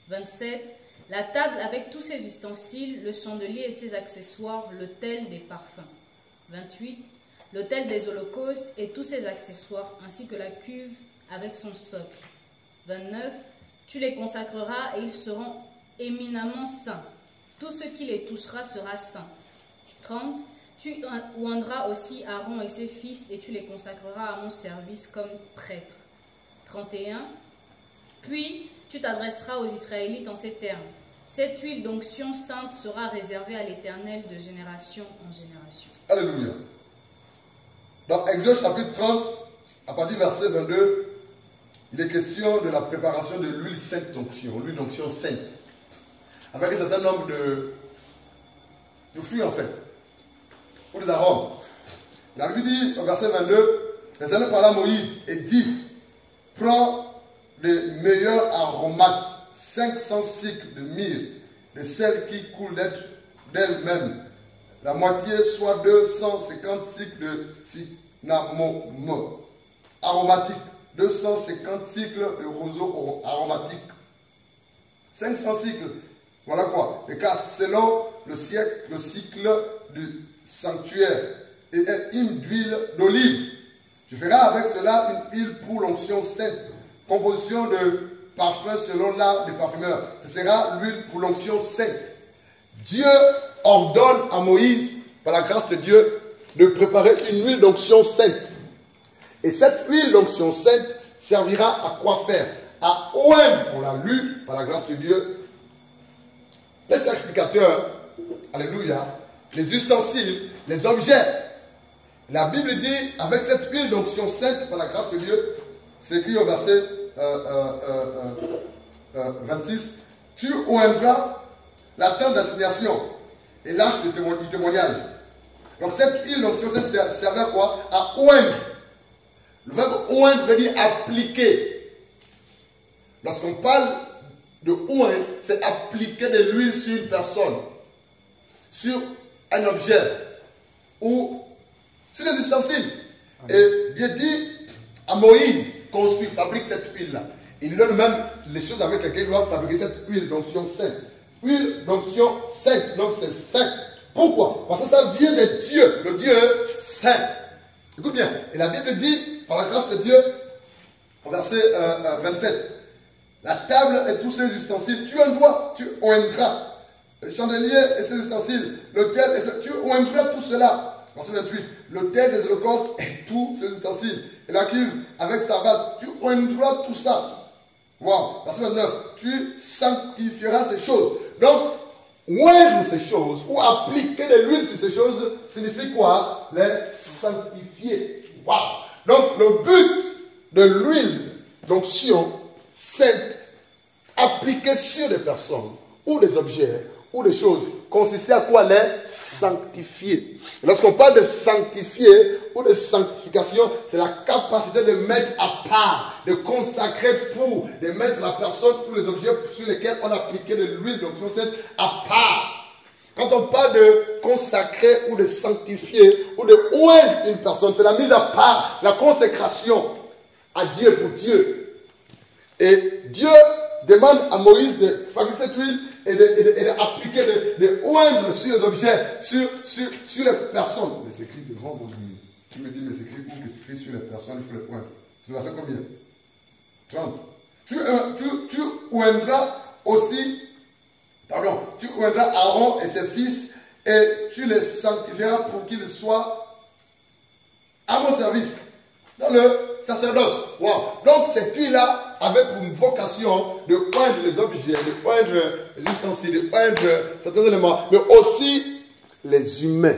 27. La table avec tous ses ustensiles, le chandelier et ses accessoires, l'autel des parfums. 28. L'autel des holocaustes et tous ses accessoires, ainsi que la cuve avec son socle. 29. Tu les consacreras et ils seront éminemment saints. Tout ce qui les touchera sera saint. 30. Tu oindras aussi Aaron et ses fils et tu les consacreras à mon service comme prêtres. 31. Puis tu t'adresseras aux Israélites en ces termes. Cette huile d'onction sainte sera réservée à l'Éternel de génération en génération. Alléluia. Dans Exode chapitre 30, à partir du verset 22, il est question de la préparation de l'huile sainte d'onction, l'huile d'onction sainte. Avec un certain nombre de fruits en fait, ou des arômes. La Bible dit au verset 22, l'Éternel parla à Moïse et dit, prends les meilleurs aromates, 500 cycles de myrrhe, de celles qui coulent d'elles-mêmes, la moitié soit 250 cycles de cinnamome aromatique, 250 cycles de roseau aromatique, 500 cycles, voilà quoi, et car selon le cycle du sanctuaire, et une d'huile d'olive. Tu feras avec cela une huile pour l'onction sainte, composition de parfum selon l'art des parfumeurs. Ce sera l'huile pour l'onction sainte. Dieu ordonne à Moïse, par la grâce de Dieu, de préparer une huile d'onction sainte. Et cette huile d'onction sainte servira à quoi faire? À oindre, on l'a lu par la grâce de Dieu, les sacrificateurs, alléluia, les ustensiles, les objets. La Bible dit, avec cette huile d'onction sainte, par la grâce de Dieu, c'est écrit au verset 26, tu oindras la tente d'assignation et l'arche du témoignage. Donc cette huile d'onction sainte servait à quoi? À oindre. Le verbe oindre veut dire appliquer. Lorsqu'on parle de oindre, c'est appliquer de l'huile sur une personne, sur un objet ou sur des ustensiles. Et Dieu dit à Moïse, construit, fabrique cette huile-là. Il donne même les choses avec lesquelles il doit fabriquer cette huile d'onction sainte. Huile d'onction sainte, donc c'est saint. Pourquoi? Parce que ça vient de Dieu, le Dieu saint. Écoute bien, et la Bible dit, par la grâce de Dieu, au verset 27, la table et tous ses ustensiles, tu oindras. Le chandelier et ses ustensiles, l'autel, tu oindras tout cela. Verset 28, l'autel des holocaustes et tous ses ustensiles, et la cuve avec sa base, tu oindras tout ça. Wow. Verset 29, tu sanctifieras ces choses. Donc, oindre ces choses ou appliquer de l'huile sur ces choses signifie quoi? Les sanctifier. Wow. Donc, le but de l'huile d'onction sainte appliquée sur des personnes ou des objets ou des choses consistait à quoi? Les sanctifier. Lorsqu'on parle de sanctifier ou de sanctification, c'est la capacité de mettre à part, de consacrer pour, de mettre la personne ou les objets sur lesquels on a appliqué de l'huile d'onction sainte à part. Quand on parle de consacrer ou de sanctifier ou de oindre une personne, c'est la mise à part, la consécration à Dieu pour Dieu. Et Dieu demande à Moïse de fabriquer cette huile et d'appliquer, de oindre sur les objets, sur les personnes. Mais c'est écrit devant mon Dieu. Tu me dis, mais c'est écrit où? C'est écrit sur les personnes, il faut les oindre. Tu vas faire combien? 30. Tu oindras aussi, tu oindras Aaron et ses fils et tu les sanctifieras pour qu'ils soient à mon service dans le sacerdoce. Wow. Donc cette huile-là avait pour une vocation de oindre les objets, de oindre les ustensiles, de oindre certains éléments, mais aussi les humains.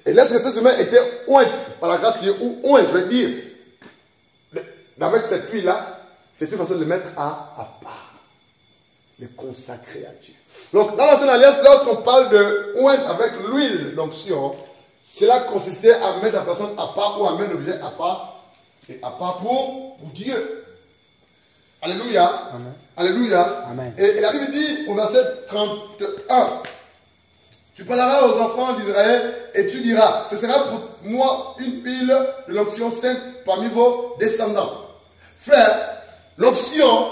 Et lorsque ces humains étaient oints par la grâce de Dieu, ou oints, je veux dire, avec cette huile-là, c'est une façon de les mettre à part, les consacrer à Dieu. Donc, dans l'Ancienne Alliance, lorsqu'on parle de oindre avec l'huile d'onction, cela consistait à mettre la personne à part ou à mettre l'objet à part, et à part pour Dieu. Alléluia. Amen. Alléluia. Amen. Et la Bible dit au verset 31, tu parleras aux enfants d'Israël et tu diras, ce sera pour moi une huile de l'onction sainte parmi vos descendants. Frère, l'onction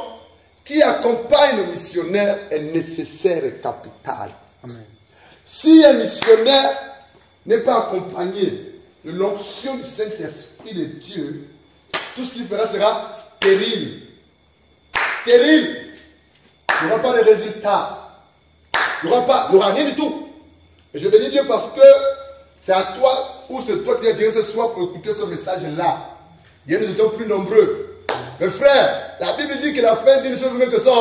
qui accompagne le missionnaire est nécessaire et capitale. Amen. Si un missionnaire n'est pas accompagné de l'onction du Saint-Esprit de Dieu, tout ce qu'il fera sera stérile. Stérile. Il n'y aura pas de résultats. Il n'y aura rien du tout. Et je bénis Dieu parce que c'est à toi ou c'est toi qui as dit ce soir pour écouter ce message-là. Il y a des gens plus nombreux. Mais frère, la Bible dit que la fin d'une chose que ça.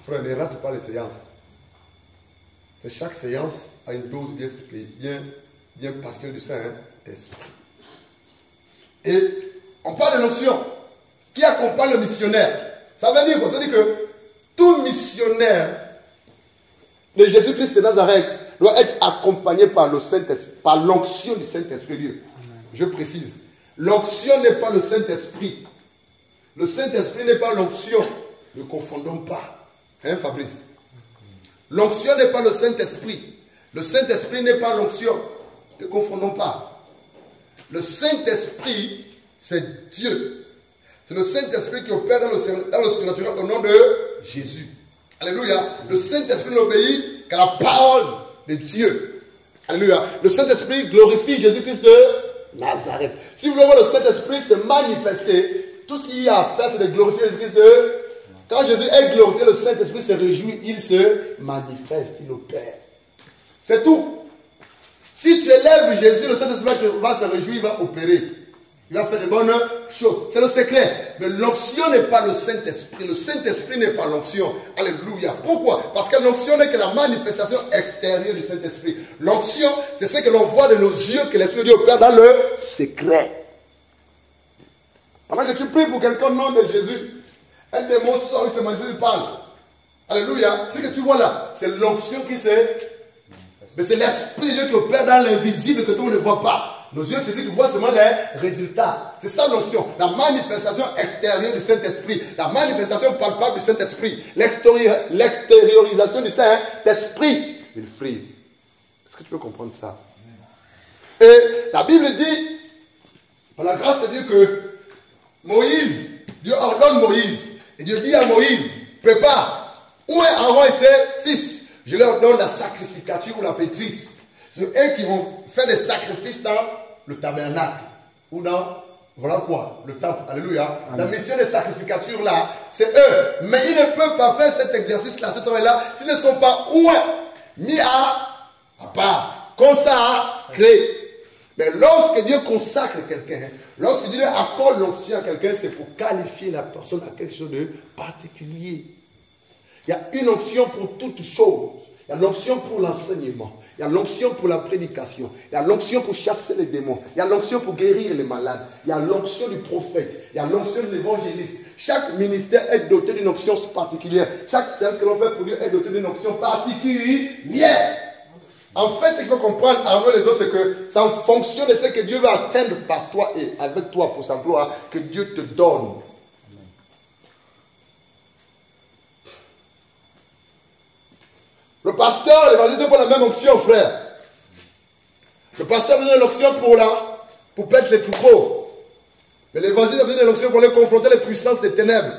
Frère, ne rate pas les séances. C'est chaque séance a une dose bien particulière du Saint-Esprit. Et on parle de l'onction qui accompagne le missionnaire. Ça veut dire quoi? Ça veut dire que tout missionnaire de Jésus-Christ de Nazareth doit être accompagné par le Saint-Esprit, par l'onction du Saint-Esprit Dieu. Je précise. L'onction n'est pas le Saint-Esprit. Le Saint-Esprit n'est pas l'onction. Ne confondons pas. Hein, Fabrice? L'onction n'est pas le Saint-Esprit. Le Saint-Esprit n'est pas l'onction. Ne confondons pas. Le Saint-Esprit, c'est Dieu. C'est le Saint-Esprit qui opère dans le surnaturel au nom de Jésus. Alléluia. Le Saint-Esprit n'obéit qu'à la parole de Dieu. Alléluia. Le Saint-Esprit glorifie Jésus-Christ de Nazareth. Si vous voulez voir le Saint-Esprit se manifester, tout ce qu'il y a à faire, c'est de glorifier Jésus-Christ de... Quand Jésus est glorifié, le Saint-Esprit se réjouit, il se manifeste, il opère. C'est tout. Si tu élèves Jésus, le Saint-Esprit va se réjouir, il va opérer. Il va faire de bonnes choses. C'est le secret. Mais l'onction n'est pas le Saint-Esprit. Le Saint-Esprit n'est pas l'onction. Alléluia. Pourquoi? Parce que l'onction n'est que la manifestation extérieure du Saint-Esprit. L'onction, c'est ce que l'on voit de nos yeux, que l'Esprit de Dieu opère dans le secret. Pendant que tu pries pour quelqu'un au nom de Jésus, un démon sort, il se manifeste, il parle. Alléluia. Ce que tu vois là, c'est l'onction qui s'est... Mais c'est l'Esprit de Dieu qui opère dans l'invisible que tout le monde ne voit pas. Nos yeux physiques voient seulement les résultats. C'est ça l'onction. La manifestation extérieure du Saint-Esprit. La manifestation palpable du Saint-Esprit. L'extériorisation du Saint-Esprit. Wilfried, est-ce que tu peux comprendre ça? Et la Bible dit, par la grâce de Dieu, que Moïse, Dieu ordonne Moïse. Et Dieu dit à Moïse, prépare, où est Aaron et ses fils? Je leur donne la sacrificature ou la pétrice. C'est eux qui vont faire des sacrifices dans le tabernacle. Ou dans, voilà quoi, le temple. Alléluia. Amen. La mission des sacrificatures là, c'est eux. Mais ils ne peuvent pas faire cet exercice-là, ce travail-là, s'ils ne sont pas mis à part, consacrés. Mais lorsque Dieu consacre quelqu'un, lorsque Dieu accorde l'onction à quelqu'un, c'est pour qualifier la personne à quelque chose de particulier. Il y a une onction pour toutes choses. Il y a l'onction pour l'enseignement. Il y a l'onction pour la prédication. Il y a l'onction pour chasser les démons. Il y a l'onction pour guérir les malades. Il y a l'onction du prophète. Il y a l'onction de l'évangéliste. Chaque ministère est doté d'une onction particulière. Chaque service que l'on fait pour Dieu est doté d'une onction particulière. En fait, ce qu'il faut comprendre à nous les autres, c'est que c'est en fonction de ce que Dieu va atteindre par toi et avec toi pour sa gloire que Dieu te donne. Le pasteur, l'évangéliste n'a pas la même onction, frère. Le pasteur a besoin de l'onction pour perdre les troupeaux. Mais l'évangéliste a besoin de l'onction pour aller confronter les puissances des ténèbres.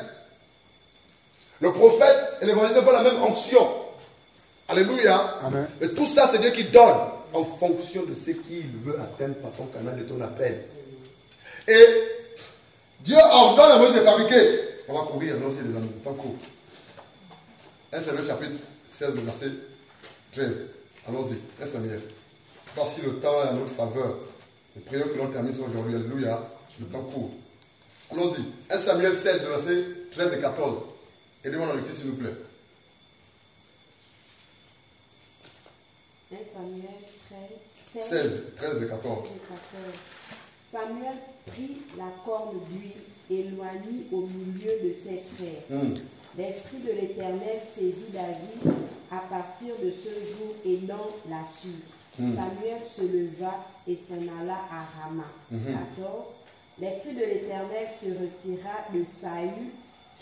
Le prophète et l'évangéliste n'ont pas la même onction. Alléluia. Amen. Et tout ça, c'est Dieu qui donne en fonction de ce qu'il veut atteindre par son canal de ton appel. Et Dieu ordonne à Moïse de fabriquer. On va courir, non, c'est le temps court. 1 Samuel chapitre 16, verset 13. Allons-y. 1 Samuel. Je ne sais pas si le temps est en notre faveur. Les prières que l'on termine aujourd'hui. Alléluia. Le temps court. Allons-y. 1 Samuel 16, verset 13 et 14. Aidez-moi dans le lecture, s'il vous plaît. 1 Samuel 13 et 14. Samuel prit la corne d'huile et loignit au milieu de ses frères. L'Esprit de l'Éternel saisit David à partir de ce jour et l'on l'a su. Samuel se leva et s'en alla à Rama. 14. L'Esprit de l'Éternel se retira de Saül,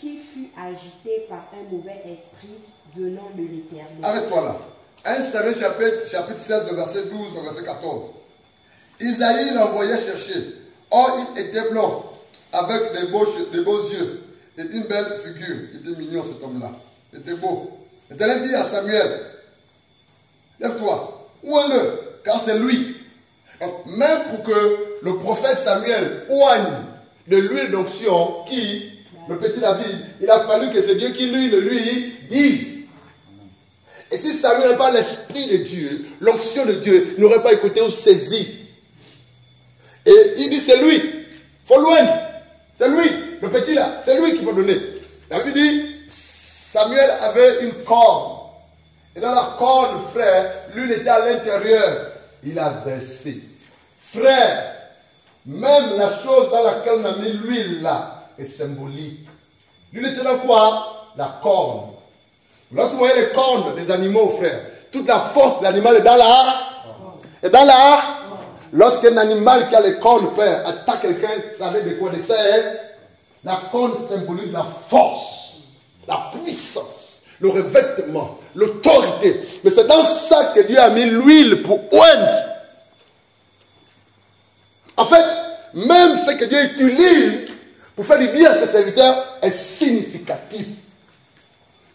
qui fut agité par un mauvais esprit venant de l'Éternel. Arrête-toi là. 1 Samuel chapitre 16, verset 12 au verset 14. Isaïe l'envoyait chercher. Or, il était blanc, avec des beaux yeux et une belle figure. Il était mignon cet homme-là. Il était beau. L'Éternel dit à Samuel, lève-toi, oigne-le, car c'est lui. Donc, même pour que le prophète Samuel oigne de l'huile d'onction, le petit David, il a fallu que c'est Dieu qui lui dise. Et si Samuel n'a pas l'esprit de Dieu, l'onction de Dieu, il n'aurait pas écouté ou saisi. Et il dit, c'est lui. Il faut loin. C'est lui. Le petit là, c'est lui qu'il faut donner. La Bible dit, Samuel avait une corne. Et dans la corne, frère, l'huile était à l'intérieur. Il a versé. Frère, même la chose dans laquelle on a mis l'huile là est symbolique. L'huile était dans quoi? La corne. Lorsque vous voyez les cornes des animaux, frère, toute la force de l'animal est dans la... Lorsqu'un animal qui a les cornes, père, attaque quelqu'un, ça veut de quoi? De ça, la corne symbolise la force, la puissance, le revêtement, l'autorité. Mais c'est dans ça que Dieu a mis l'huile pour oindre. En fait, même ce que Dieu utilise pour faire du bien à ses serviteurs est significatif.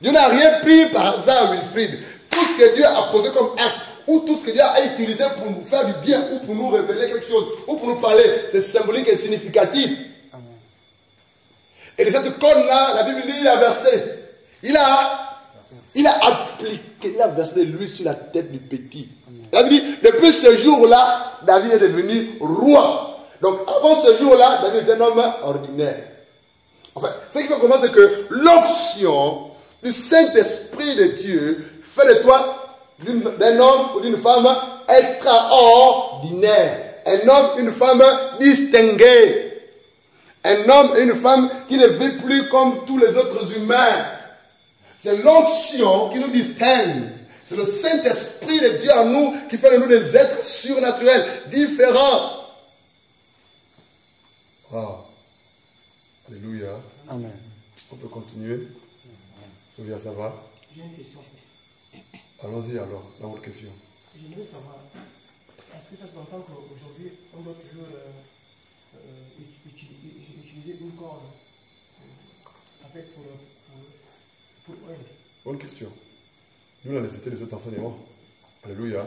Dieu n'a rien pris par hasard, Wilfried. Tout ce que Dieu a posé comme acte, ou tout ce que Dieu a utilisé pour nous faire du bien, ou pour nous révéler quelque chose, ou pour nous parler, c'est symbolique et significatif. Amen. Et de cette corne-là, la Bible dit, il a versé. Il a appliqué, il a versé de l'huile sur la tête du petit. Amen. La Bible dit, depuis ce jour-là, David est devenu roi. Donc avant ce jour-là, David était un homme ordinaire. Enfin, ce qui veut commencer, c'est que l'onction du Saint-Esprit de Dieu fait de toi d'un homme ou d'une femme extraordinaire. Un homme, une femme distinguée. Un homme et une femme qui ne vit plus comme tous les autres humains. C'est l'onction qui nous distingue. C'est le Saint-Esprit de Dieu en nous qui fait de nous des êtres surnaturels, différents. Wow. Alléluia. Amen. On peut continuer. Sophia, ça va? J'ai une question. Allons-y alors, dans votre question. J'aimerais savoir, est-ce que ça s'entend qu'aujourd'hui, on doit toujours utiliser une corde avec pour Bonne question. Nous, la nécessité de cet enseignement. Alléluia.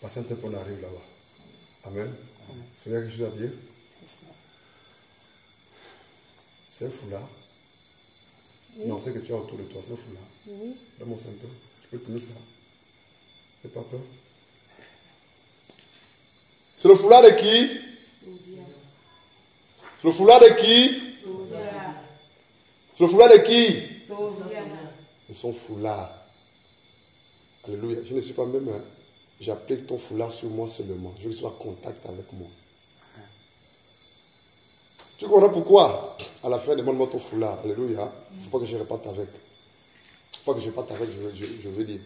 Passez un temps, on arrive là-bas. Amen. Vous avez quelque chose à dire? C'est un foulard. Oui. Non, c'est que tu as autour de toi, c'est un foulard. Oui. Donne-moi ça un peu. Tu peux tenir ça. N'aie pas peur. C'est le foulard de qui? C'est le foulard de qui? C'est le foulard de qui? C'est son foulard. Alléluia. Je ne suis pas même. J'applique ton foulard sur moi seulement. Je veux qu'il soit en contact avec moi. Tu comprends pourquoi? À la fin, demande-moi ton foulard. Alléluia. Il ne faut pas que je répète avec. Il ne faut pas que je répète avec, je veux dire.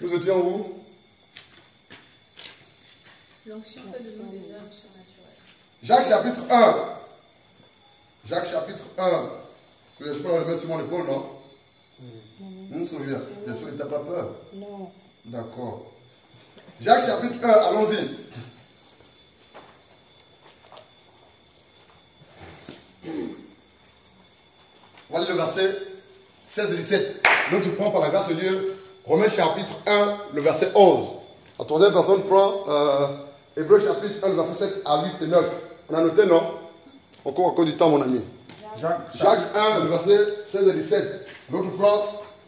Nous étions où? L'onction fait de nous des hommes surnaturels. Jacques chapitre 1. Jacques chapitre 1. Je peux le mettre sur mon épaule, non? Nous nous souviens. J'espère que tu n'as pas peur. Non. D'accord. Jacques chapitre 1, allons-y. On va lire le verset 16 et 17. Donc tu prends par la grâce de Dieu Romains chapitre 1, le verset 11. La troisième personne prend Hébreux chapitre 1, le verset 7 à 8 et 9. On a noté, non? Encore du temps, mon ami. Jacques 1, le verset 16 et 17. L'autre prend,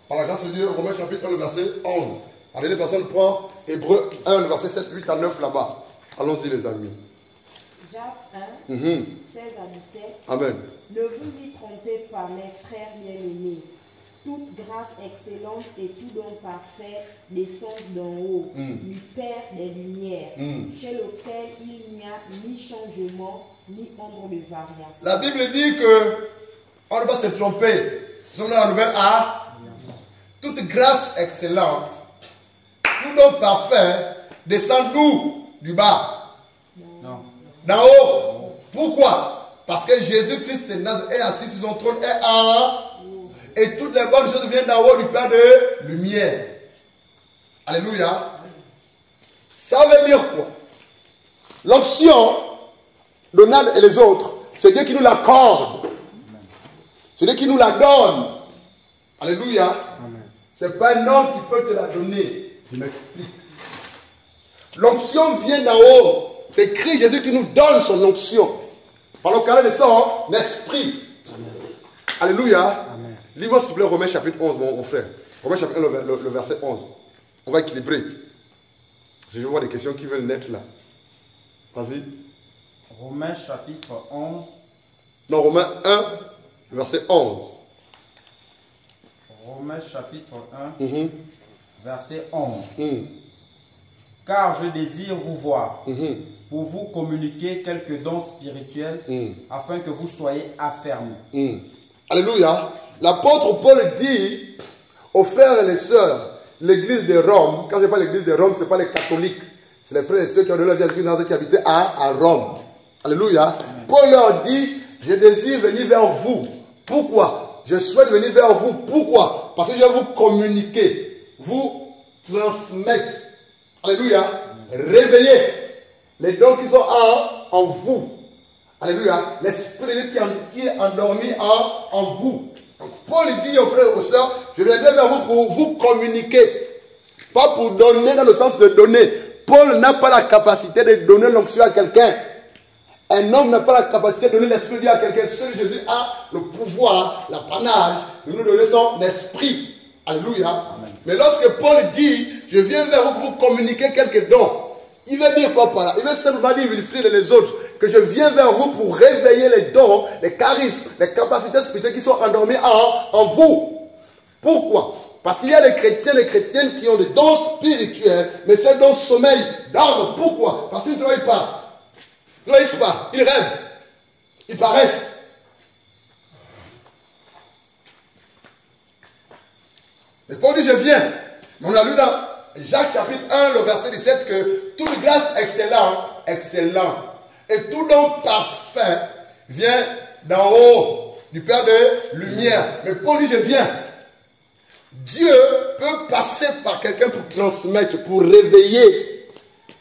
par la grâce de Dieu, Romains chapitre 1, le verset 11. La dernière personne prend Hébreux 1, le verset 7, 8 à 9 là-bas. Allons-y, les amis. Jacques 1, 16 à 17. Amen. Ne vous y trompez pas, mes frères bien-aimés. Toute grâce excellente et tout don parfait descend d'en haut, du Père des Lumières, chez lequel il n'y a ni changement, ni ombre de variation. La Bible dit que on ne va pas se tromper. Nous sommes dans la nouvelle A. Toute grâce excellente, tout don parfait descend d'où? Du bas. Non. D'en haut. Pourquoi? Parce que Jésus-Christ est assis sur son trône et en et toutes les bonnes choses viennent d'en haut du Père de lumière. Alléluia. Ça veut dire quoi? L'onction, Donald et les autres, c'est Dieu qui nous l'accorde. C'est Dieu qui nous la donne. Alléluia. Ce n'est pas un homme qui peut te la donner. Je m'explique. L'onction vient d'en haut. C'est Christ Jésus qui nous donne son onction. Par le canal de son esprit. Alléluia. Lis-moi s'il te plaît Romains chapitre 11, mon frère. Romains chapitre 1, le verset 11. On va équilibrer. Parce que je vois des questions qui veulent naître là. Vas-y. Romains chapitre 11. Non, Romains 1, le verset 11. Romains chapitre 1, verset 11. Car je désire vous voir, pour vous communiquer quelques dons spirituels, afin que vous soyez affermis. Alléluia. L'apôtre Paul dit aux frères et les sœurs, l'église de Rome. Quand je parle l'église de Rome, ce n'est pas les catholiques. C'est les frères et sœurs qui ont donné leur vie à Jésus qui habitaient à Rome. Alléluia. Paul leur dit, je désire venir vers vous. Pourquoi? Je souhaite venir vers vous. Pourquoi? Parce que je vais vous communiquer, vous transmettre. Alléluia. Réveiller les dons qui sont en vous. Alléluia. L'esprit qui est endormi en vous. Donc, Paul dit aux frères et aux sœurs, je viendrai vers vous pour vous communiquer. Pas pour donner dans le sens de donner. Paul n'a pas la capacité de donner l'onction à quelqu'un. Un homme n'a pas la capacité de donner l'esprit de Dieu à quelqu'un. Seul Jésus a le pouvoir, l'apanage de nous donner son esprit. Alléluia. Amen. Mais lorsque Paul dit, je viens vers vous pour vous communiquer quelques dons, il veut dire quoi par là? Il veut simplement dire, Wilfried et les autres, que je viens vers vous pour réveiller les dons, les charismes, les capacités spirituelles qui sont endormies en vous. Pourquoi? Parce qu'il y a des chrétiens et des chrétiennes qui ont des dons spirituels, mais ces dons sommeillent d'âme. Pourquoi? Parce qu'ils ne travaillent pas. Ils ne travaillent pas. Ils rêvent. Ils paraissent. Mais Paul dit, je viens. On a lu dans Jacques chapitre 1, le verset 17, que toute grâce excellente, et tout don parfait vient d'en haut, du Père de lumière. Mais Paul dit, je viens. Dieu peut passer par quelqu'un pour transmettre, pour réveiller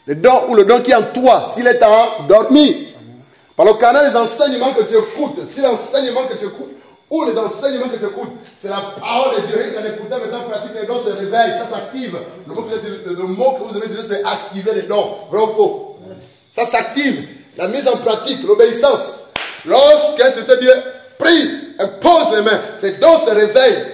le don ou le don qui est en toi, s'il est endormi. Par le canal des enseignements que tu écoutes, si l'enseignement que tu écoutes, ou les enseignements que tu écoutes, c'est la parole de Dieu. Et qu'en écoutant, maintenant, pratique les dons se réveille, ça s'active. Le mot que vous devez utiliser, c'est activer les dons. Vrai ou faux? Ça s'active. La mise en pratique, l'obéissance. Lorsqu'un Seigneur Dieu prie, impose les mains, ces dons se réveillent.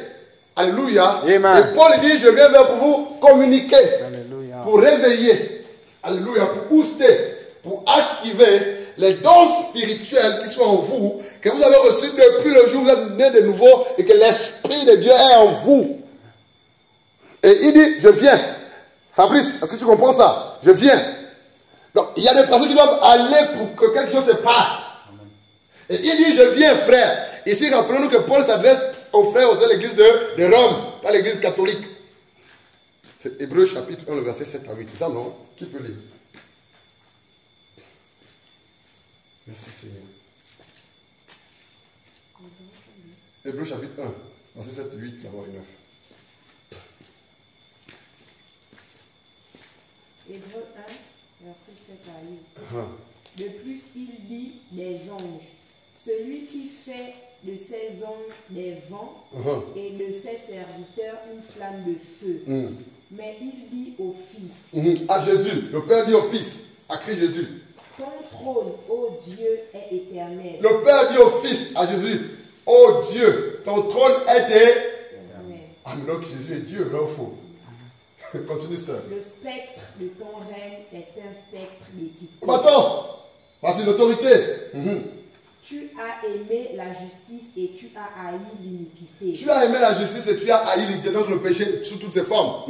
Alléluia. Amen. Et Paul dit, je viens vers vous communiquer. Alléluia. Pour réveiller. Alléluia. Pour booster. Pour activer les dons spirituels qui sont en vous, que vous avez reçus depuis le jour où vous êtes né de nouveau et que l'Esprit de Dieu est en vous. Et il dit, je viens. Fabrice, est-ce que tu comprends ça? Je viens. Donc, il y a des personnes qui doivent aller pour que quelque chose se passe. Et il dit, je viens, frère. Ici, rappelons-nous que Paul s'adresse aux frères, aux sœurs de l'église de Rome, pas l'église catholique. C'est Hébreux chapitre 1, le verset 7 à 8. C'est ça, non? Qui peut lire? Merci Seigneur. Hébreux chapitre 1, verset 7, 8, d'abord et 9. Hébreux 1, verset 7 à 8. De plus, il dit des anges. Celui qui fait de ses anges des vents et de ses serviteurs une flamme de feu. Mais il dit au Fils. À Jésus. Le Père dit au Fils. À Christ Jésus. Ton trône, ô Dieu, est éternel. Le Père dit au Fils, à Jésus, ô Dieu, ton trône est éternel. Ah, mais donc Jésus est Dieu, là, il faut. Continue, sœur. Le spectre de ton règne est un spectre d'équité. Attends, vas-y, l'autorité. Tu as aimé la justice et tu as haï l'iniquité. Tu as aimé la justice et tu as haï l'iniquité, donc le péché sous toutes ses formes.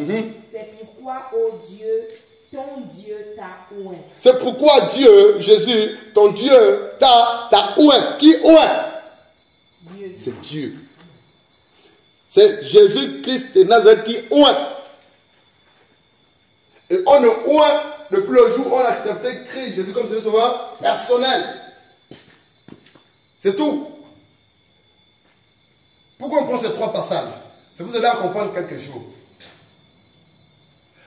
C'est pourquoi, ô Dieu, ton Dieu t'a oint. C'est pourquoi Dieu, Jésus, ton Dieu t'a oint. Qui oint? Dieu. C'est Dieu. C'est Jésus-Christ de Nazareth qui oint. Et on ne oint depuis le jour où on a accepté Christ, Jésus comme Seigneur Sauveur personnel. C'est tout. Pourquoi on prend ces trois passages? C'est pour vous aider à comprendre quelque chose.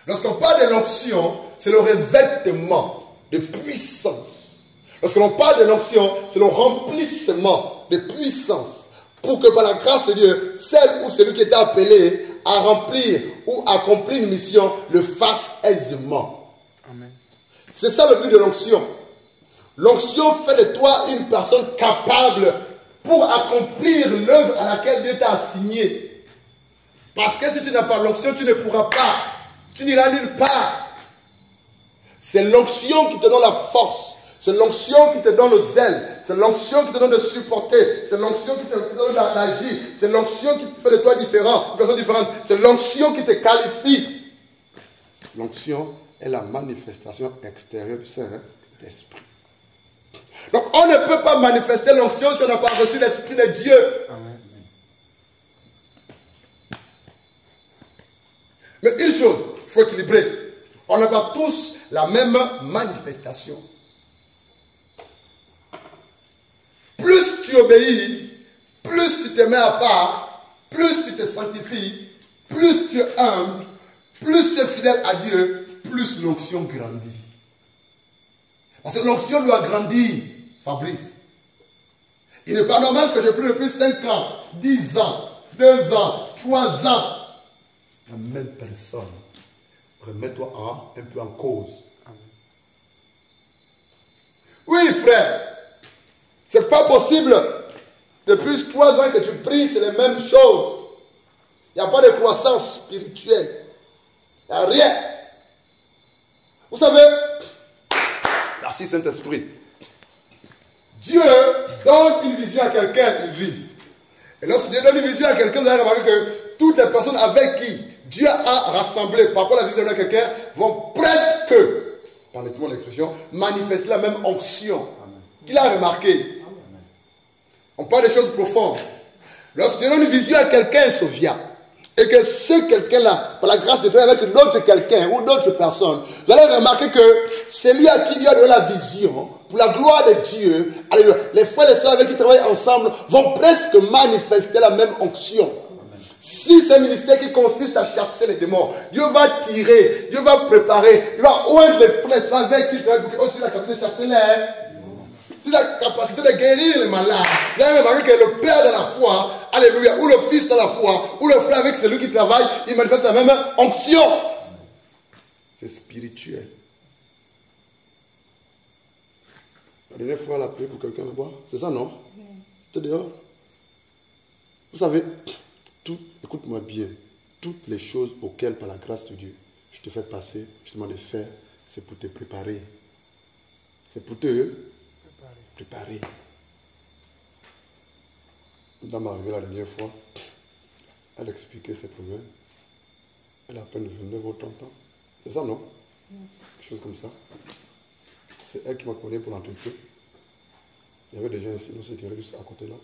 Lorsqu'on parle de l'onction, c'est le revêtement de puissance. Lorsque l'on parle de l'onction, c'est le remplissement de puissance. Pour que par la grâce de Dieu, celle ou celui qui était appelé à remplir ou accomplir une mission le fasse aisément. C'est ça le but de l'onction. L'onction fait de toi une personne capable pour accomplir l'œuvre à laquelle Dieu t'a assigné. Parce que si tu n'as pas l'onction, tu ne pourras pas. Tu n'iras nulle part. C'est l'onction qui te donne la force. C'est l'onction qui te donne le zèle. C'est l'onction qui te donne de supporter. C'est l'onction qui te donne d'agir. C'est l'onction qui fait de toi différent, une personne différente. C'est l'onction qui te qualifie. L'onction est la manifestation extérieure du Saint-Esprit. Donc on ne peut pas manifester l'onction si on n'a pas reçu l'Esprit de Dieu. Mais une chose, il faut équilibrer. On n'a pas tous la même manifestation. Plus tu obéis, plus tu te mets à part, plus tu te sanctifies, plus tu es humble, plus tu es fidèle à Dieu, plus l'onction grandit. Parce que l'onction doit grandir, Fabrice. Il n'est pas normal que je prie depuis 5 ans, 10 ans, 2 ans, 3 ans. La même personne. Remets-toi un peu en cause. Oui, frère. C'est pas possible. Depuis 3 ans que tu pries, c'est les mêmes choses. Il n'y a pas de croissance spirituelle. Il n'y a rien. Vous savez, merci Saint-Esprit. Dieu donne une vision à quelqu'un, il vise. Et lorsque Dieu donne une vision à quelqu'un, vous allez remarquer que toutes les personnes avec qui Dieu a rassemblé par rapport à la vision de quelqu'un vont presque, permettez-moi l'expression, manifester la même onction qu'il a remarqué. On parle des choses profondes. Lorsque Dieu donne une vision à quelqu'un, Sophia, et que ce quelqu'un-là, par la grâce de Dieu, avec d'autres quelqu'un ou d'autres personnes, vous allez remarquer que c'est lui à qui Dieu a donné la vision, pour la gloire de Dieu, alléluia, les frères et les sœurs avec qui ils travaillent ensemble vont presque manifester la même onction. Si c'est un ministère qui consiste à chasser les démons, Dieu va tirer, Dieu va préparer, il va oindre les frères avec qui ils travaillent pour aussi la capacité de chasser les démons. C'est la capacité de guérir les malades. Vous avez remarqué que le Père de la foi, alléluia, ou le Fils de la foi, ou le frère avec celui qui travaille, il manifeste la même onction. C'est spirituel. La dernière fois, elle a prié pour quelqu'un là-bas. C'est ça, non? C'était dehors. Vous savez, écoute-moi bien, toutes les choses auxquelles, par la grâce de Dieu, je te fais passer, je te demande de faire, c'est pour te préparer. C'est pour te préparer. Une dame est arrivée la dernière fois, elle expliquait ses problèmes. Elle a à peine 29 ou 30 ans. C'est ça, non? Quelque chose comme ça. C'est elle qui m'a connu pour l'entretien. Il y avait des gens ici, nous c'était juste à côté là.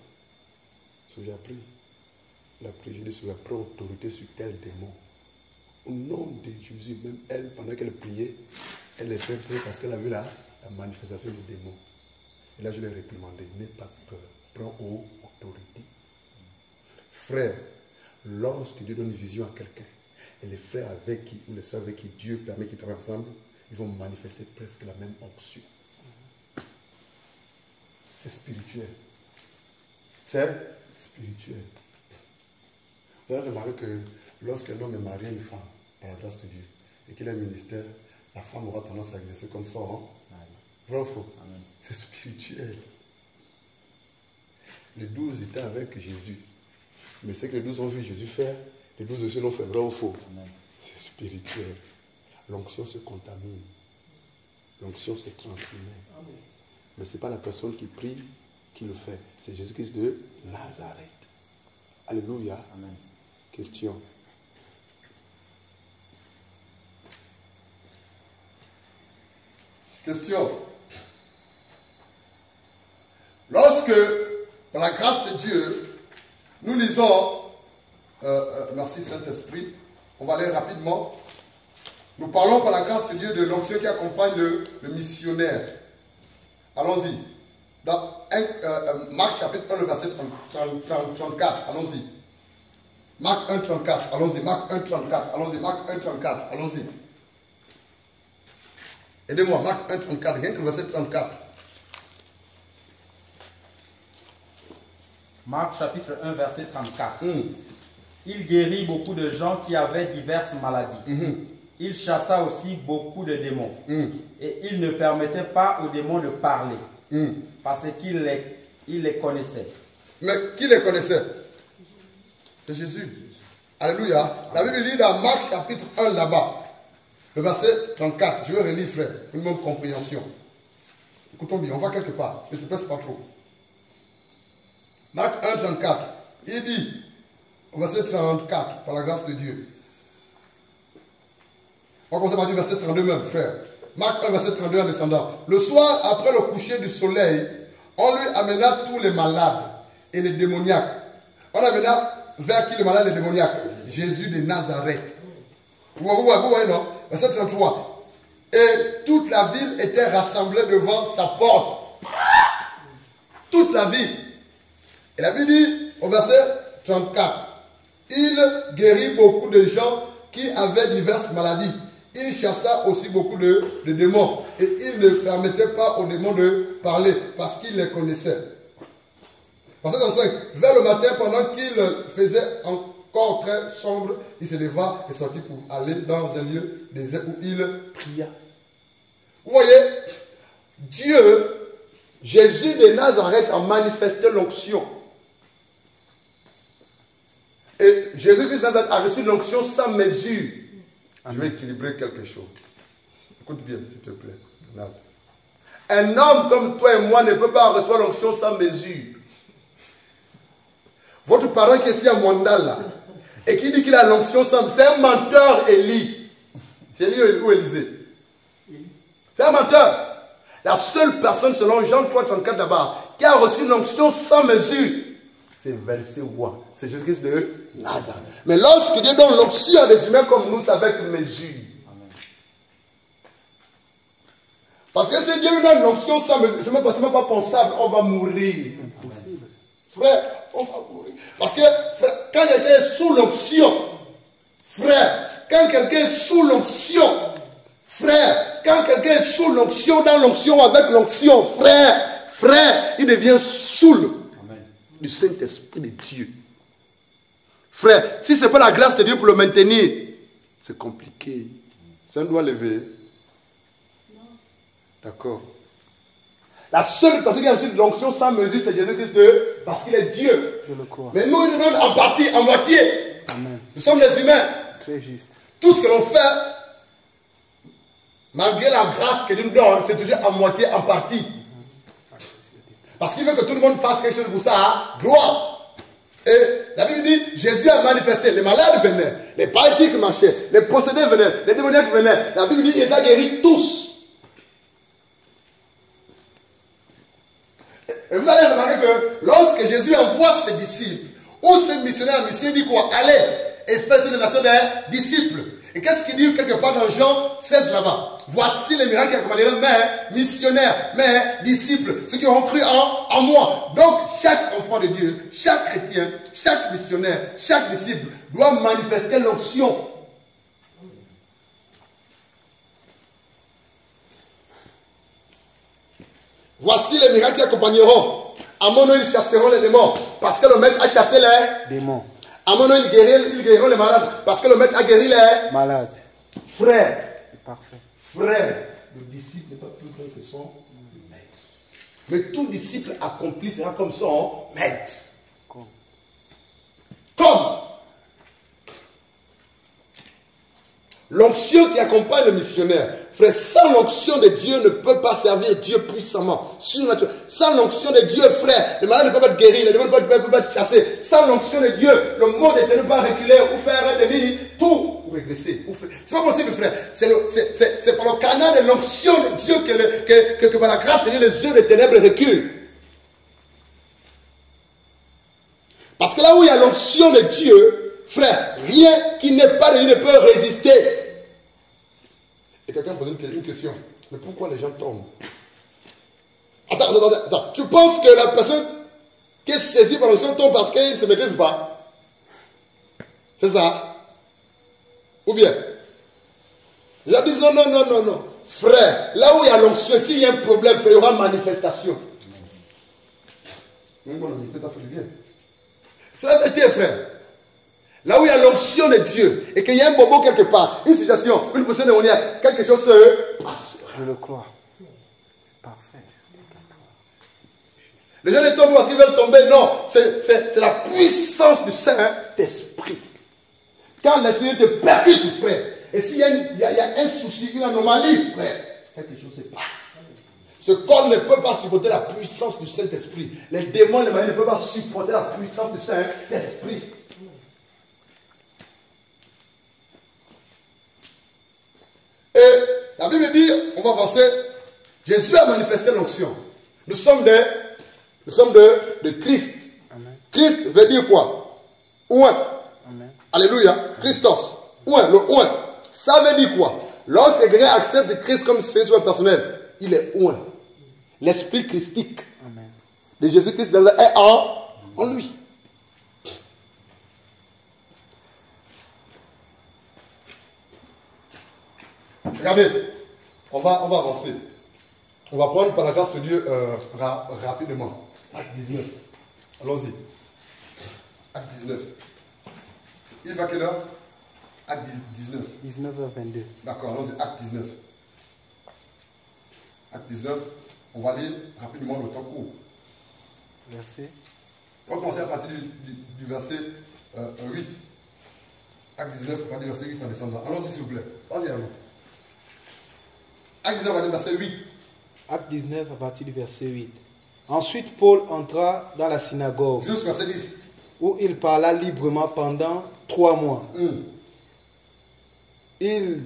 Celui a pris. Il a pris, je dis, celui a pris autorité sur tel démon. Au nom de Jésus, même elle, pendant qu'elle priait, elle les fait peur parce qu'elle a vu la manifestation du démon. Et là, je l'ai réprimandé. N'aie pas peur. Prends autorité. Frère, lorsque Dieu donne une vision à quelqu'un, et les frères avec qui, ou les soeurs avec qui Dieu permet qu'ils travaillent ensemble, ils vont manifester presque la même onction. C'est spirituel. C'est spirituel. Vous avez remarqué que lorsqu'un homme est marié à une femme, par la grâce de Dieu, et qu'il a un ministère, la femme aura tendance à exercer comme ça. Hein? Vrai ou faux? C'est spirituel. Les 12 étaient avec Jésus. Mais c'est que les 12 ont vu Jésus faire, les 12 aussi l'ont fait. Vrai ou faux? C'est spirituel. L'onction se contamine. L'onction se transmet. Mais ce n'est pas la personne qui prie qui le fait. C'est Jésus-Christ de Nazareth. Alléluia. Amen. Question. Question. Lorsque, par la grâce de Dieu, nous lisons, merci Saint-Esprit, on va aller rapidement. Nous parlons par la grâce de Dieu de l'onction qui accompagne le missionnaire. Allons-y. Dans Marc chapitre 1, le verset 34. Allons-y. Marc 1, 34. Allons-y. Marc 1, 34. Allons-y. Marc 1, 34. Allons-y. Aidez-moi. Marc 1, 34. Rien que le verset 34. Marc chapitre 1, verset 34. Il guérit beaucoup de gens qui avaient diverses maladies. Il chassa aussi beaucoup de démons. Et il ne permettait pas aux démons de parler. Parce qu'il les connaissait. Mais qui les connaissait? C'est Jésus. Alléluia. La Bible dit dans Marc chapitre 1 là-bas, le verset 34. Je vais relire, frère, une même compréhension. Écoutons bien, on va quelque part. Ne te presse pas trop. Marc 1, 34. Il dit, au verset 34, par la grâce de Dieu. On va commencer par du verset 32 même, frère. Marc 1, verset 32 en descendant. Le soir, après le coucher du soleil, on lui amena tous les malades et les démoniaques. On amena vers qui les malades et les démoniaques? Jésus de Nazareth. Vous voyez, non? Verset 33. Et toute la ville était rassemblée devant sa porte. Toute la ville. Et la Bible dit au verset 34. Il guérit beaucoup de gens qui avaient diverses maladies. Il chassa aussi beaucoup de démons. Et il ne permettait pas aux démons de parler parce qu'il les connaissait. Verset 35. Vers le matin, pendant qu'il faisait encore très sombre, il se leva et sortit pour aller dans un lieu désert où il pria. Vous voyez, Dieu, Jésus de Nazareth a manifesté l'onction. Et Jésus-Christ de Nazareth a reçu l'onction sans mesure. Je vais équilibrer quelque chose. Écoute bien, s'il te plaît. Un homme comme toi et moi ne peut pas recevoir l'onction sans mesure. Votre parent qui est ici à Mondala et qui dit qu'il a l'onction sans... C'est un menteur, Élie. C'est Élie ou Élisée? C'est un menteur. La seule personne, selon Jean 3, 34 d'abord, qui a reçu l'onction sans mesure, c'est verset roi. C'est Jésus-Christ de Nazareth. Mais lorsque Dieu donne l'onction à des humains comme nous, c'est avec mesure. Parce que si Dieu nous donne l'onction sans mesure, ce n'est même pas pensable, on va mourir. Impossible. Frère, on va mourir. Parce que frère, quand quelqu'un est sous l'onction, frère, quand quelqu'un est sous l'onction, frère, quand quelqu'un est sous l'onction, dans l'onction, avec l'onction, frère, il devient saoul du Saint-Esprit de Dieu. Frère, si ce n'est pas la grâce de Dieu pour le maintenir, c'est compliqué. C'est un doigt levé. D'accord. La seule personne qui a reçu de l'onction sans mesure, c'est Jésus-Christ parce qu'il est Dieu. Je le crois. Mais nous, il nous donne en partie, en moitié. Amen. Nous sommes des humains. Très juste. Tout ce que l'on fait, malgré la grâce que Dieu nous donne, c'est toujours en moitié, en partie. Parce qu'il veut que tout le monde fasse quelque chose pour ça. Gloire. Et la Bible dit, Jésus a manifesté. Les malades venaient, les paralytiques marchaient, les possédés venaient, les démoniaques venaient. La Bible dit, il les a guéris tous. Et vous allez remarquer que lorsque Jésus envoie ses disciples, ou ses missionnaires, il dit quoi? Allez et faites toutes les nations des disciples. Et qu'est-ce qu'il dit quelque part dans Jean 16 là-bas? Voici les miracles qui accompagneront mes missionnaires, mes disciples, ceux qui auront cru en moi. Donc, chaque enfant de Dieu, chaque chrétien, chaque missionnaire, chaque disciple doit manifester l'onction. Voici les miracles qui accompagneront. À mon nom, ils chasseront les démons. Parce que le maître a chassé les démons. À mon nom, ils guériront les malades. Parce que le maître a guéri les malades. Frère. Parfait. Frère. Le disciple n'est pas plus grand que son maître. Mais tout disciple accompli sera comme son maître. Comme l'onction qui accompagne le missionnaire. Frère, sans l'onction de Dieu ne peut pas servir Dieu puissamment. Sans l'onction de Dieu, frère, le malade ne peut pas être guéri, le démon ne peut pas être chassé. Sans l'onction de Dieu, le monde ne peut pas reculer ou faire des demi, tout ou régresser. C'est pas possible, frère. C'est par le canal de l'onction de Dieu que par la grâce de Dieu, les yeux des ténèbres reculent. Parce que là où il y a l'onction de Dieu, frère, rien qui n'est pas de Dieu ne peut résister. Et quelqu'un pose une question. Mais pourquoi les gens tombent? Attends. Tu penses que la personne qui est saisie par l'onction tombe parce qu'il ne se maîtrise pas? C'est ça? Ou bien? Les gens disent non. Frère, là où il y a l'onction, s'il y a un problème, il y aura manifestation. C'est la vérité, frère. Là où il y a l'onction de Dieu et qu'il y a un bobo quelque part, une situation, une position démoniaque, quelque chose se passe. Je le crois. C'est parfait. Les gens ne tombent parce qu'ils veulent tomber. Non, c'est la puissance du Saint-Esprit. Quand l'Esprit te percute, frère, et s'il y a un souci, une anomalie, frère, quelque chose se passe. Ce corps ne peut pas supporter la puissance du Saint-Esprit. Les démons, les maladies ne peuvent pas supporter la puissance du Saint-Esprit. Et la Bible dit, on va avancer, Jésus a manifesté l'onction. Nous sommes de Christ. Amen. Christ veut dire quoi? Oint. Alléluia. Christos. Oint, le oint. Ça veut dire quoi? Lorsque quelqu'un accepte Christ comme Seigneur personnel, il est oint. L'esprit christique de Jésus-Christ est en lui. Regardez, on va avancer. On va prendre par la grâce de Dieu rapidement. Acte 19. Allons-y. Acte 19. Il va à quelle heure? Acte 19. 19h22. D'accord, allons-y. Acte 19. Acte 19. On va lire rapidement le temps court. Verset. On va commencer à partir du verset 8. Acte 19, à partir du verset 8 en descendant. Allons-y s'il vous plaît. Vas-y, allons. Acte 19, à partir du verset 8. Acte 19, à partir du verset 8. Ensuite, Paul entra dans la synagogue. Jusqu'au verset 10. Où il parla librement pendant 3 mois. Il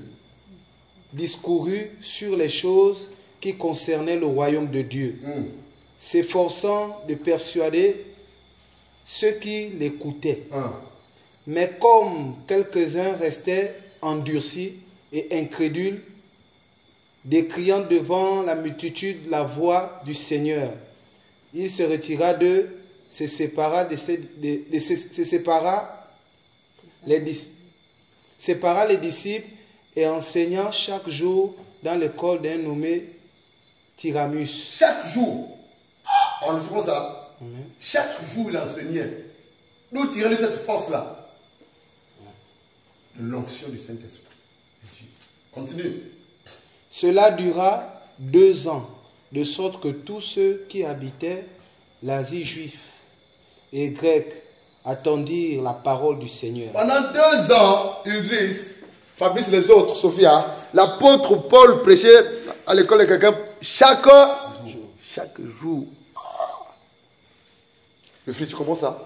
discourut sur les choses qui concernaient le royaume de Dieu, s'efforçant de persuader ceux qui l'écoutaient. Mais comme quelques-uns restaient endurcis et incrédules, décriant devant la multitude la voix du Seigneur, il se retira d'eux, se sépara les disciples et enseignant chaque jour dans l'école d'un nommé Tiramus. Chaque jour, on le dit comme ça, chaque jour il enseignait. D'où tirer de cette force-là? De l'onction du Saint-Esprit. Continue. Cela dura 2 ans, de sorte que tous ceux qui habitaient l'Asie juive et grecque attendirent la parole du Seigneur. Pendant 2 ans, Idriss, Fabrice, les autres, Sophia, l'apôtre Paul prêchait à l'école de quelqu'un chaque jour. Le frère, tu comprends ça?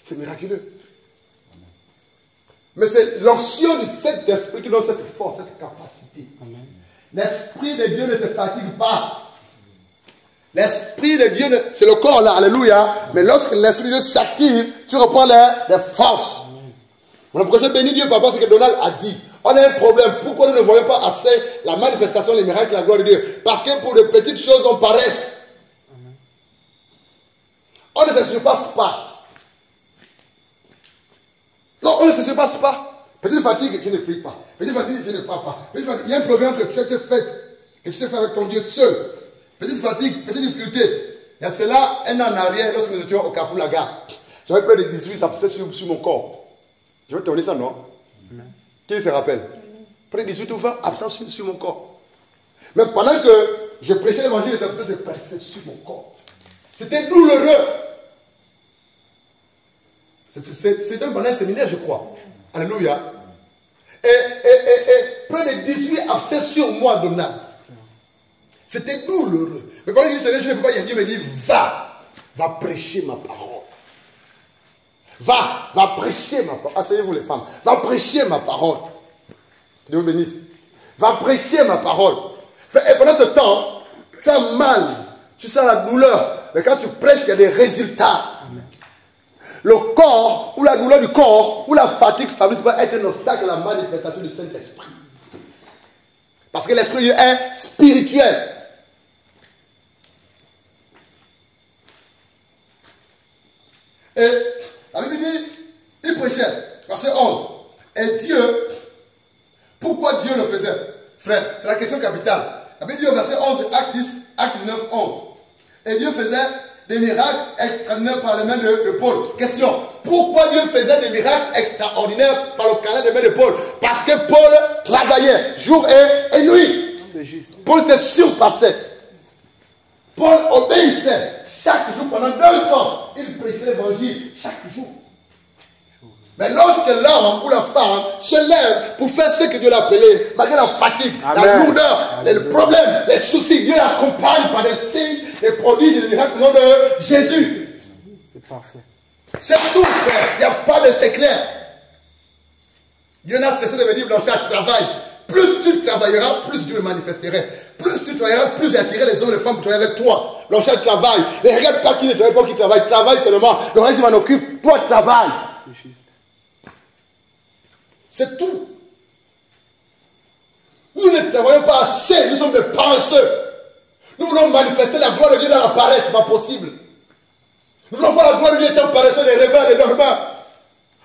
C'est miraculeux. Mais c'est l'onction du Saint-Esprit qui donne cette force, cette capacité. L'Esprit de Dieu ne se fatigue pas. L'Esprit de Dieu, c'est le corps là, alléluia. Mais lorsque l'Esprit de Dieu s'active, tu reprends les forces. Pourquoi je bénis Dieu, papa, c'est que Donald a dit. On a un problème. Pourquoi nous ne voyons pas assez la manifestation, les miracles, la gloire de Dieu? Parce que pour de petites choses, on paresse. On ne se surpasse pas. Non, on ne se surpasse pas. Petite fatigue, tu ne pries pas. Petite fatigue, tu ne parles pas. Petite fatigue, il y a un programme que tu t'es fait, que tu t'es fait avec ton Dieu seul. Petite fatigue, petite difficulté. Il y a cela un an en arrière, lorsque nous étions au Carrefour La Gare. J'avais près de 18 abcès sur mon corps. Je vais te donner ça, non? Qui se rappelle? Près de 18 ou 20 absents sur mon corps. Mais pendant que je prêchais l'évangile, les abcès se perçaient sur mon corps. C'était douloureux. C'était pendant un séminaire, je crois. Alléluia. Et près de 18 abcès sur moi, Donald. C'était douloureux. Mais pendant qu'il dit, je ne peux pas y aller, Dieu me dit, va prêcher ma parole. Va prêcher ma parole. Asseyez-vous les femmes. Va prêcher ma parole. Que Dieu vous bénisse. Va prêcher ma parole. Et pendant ce temps, tu as mal. Tu sens la douleur. Mais quand tu prêches, il y a des résultats. Le corps, ou la douleur du corps, ou la fatigue fabrique va être un obstacle à la manifestation du Saint-Esprit. Parce que l'Esprit de Dieu est spirituel. Et la Bible dit, il prêchait, verset 11. Et Dieu, pourquoi Dieu le faisait? Frère, c'est la question capitale. La Bible dit au verset 11 de Acte 19, 11. Et Dieu faisait des miracles extraordinaires par les mains de Paul. Question, pourquoi Dieu faisait des miracles extraordinaires par le canal des mains de Paul? Parce que Paul travaillait jour et nuit. C'est juste. Paul se surpassait. Paul obéissait. Chaque jour, pendant 2 ans, il prêchait l'évangile. Chaque jour. Mais lorsque l'homme ou la femme se lève pour faire ce que Dieu l'a appelé, malgré la fatigue, la lourdeur, les problèmes, les soucis, Dieu l'accompagne par des signes, des produits, des miracles au nom de Jésus. C'est parfait. C'est tout, frère. Il n'y a pas de secret. Dieu n'a cessé de me dire, Blanchard, travaille. Plus tu travailleras, plus Dieu le manifesterait. Plus tu travailleras, plus attirer les hommes et les femmes pour travailler avec toi. Blanchard, travaille. Ne regarde pas qui ne travaille pas, qui travaille. Travaille seulement. Le reste, je m'en occupe. Toi, travaille. C'est juste. C'est tout. ne travaillons pas assez, nous sommes des paresseux. Nous voulons manifester la gloire de Dieu dans la paresse, ce n'est pas possible. Nous voulons voir la gloire de Dieu étant paresseux, des rêveurs, des dormeurs.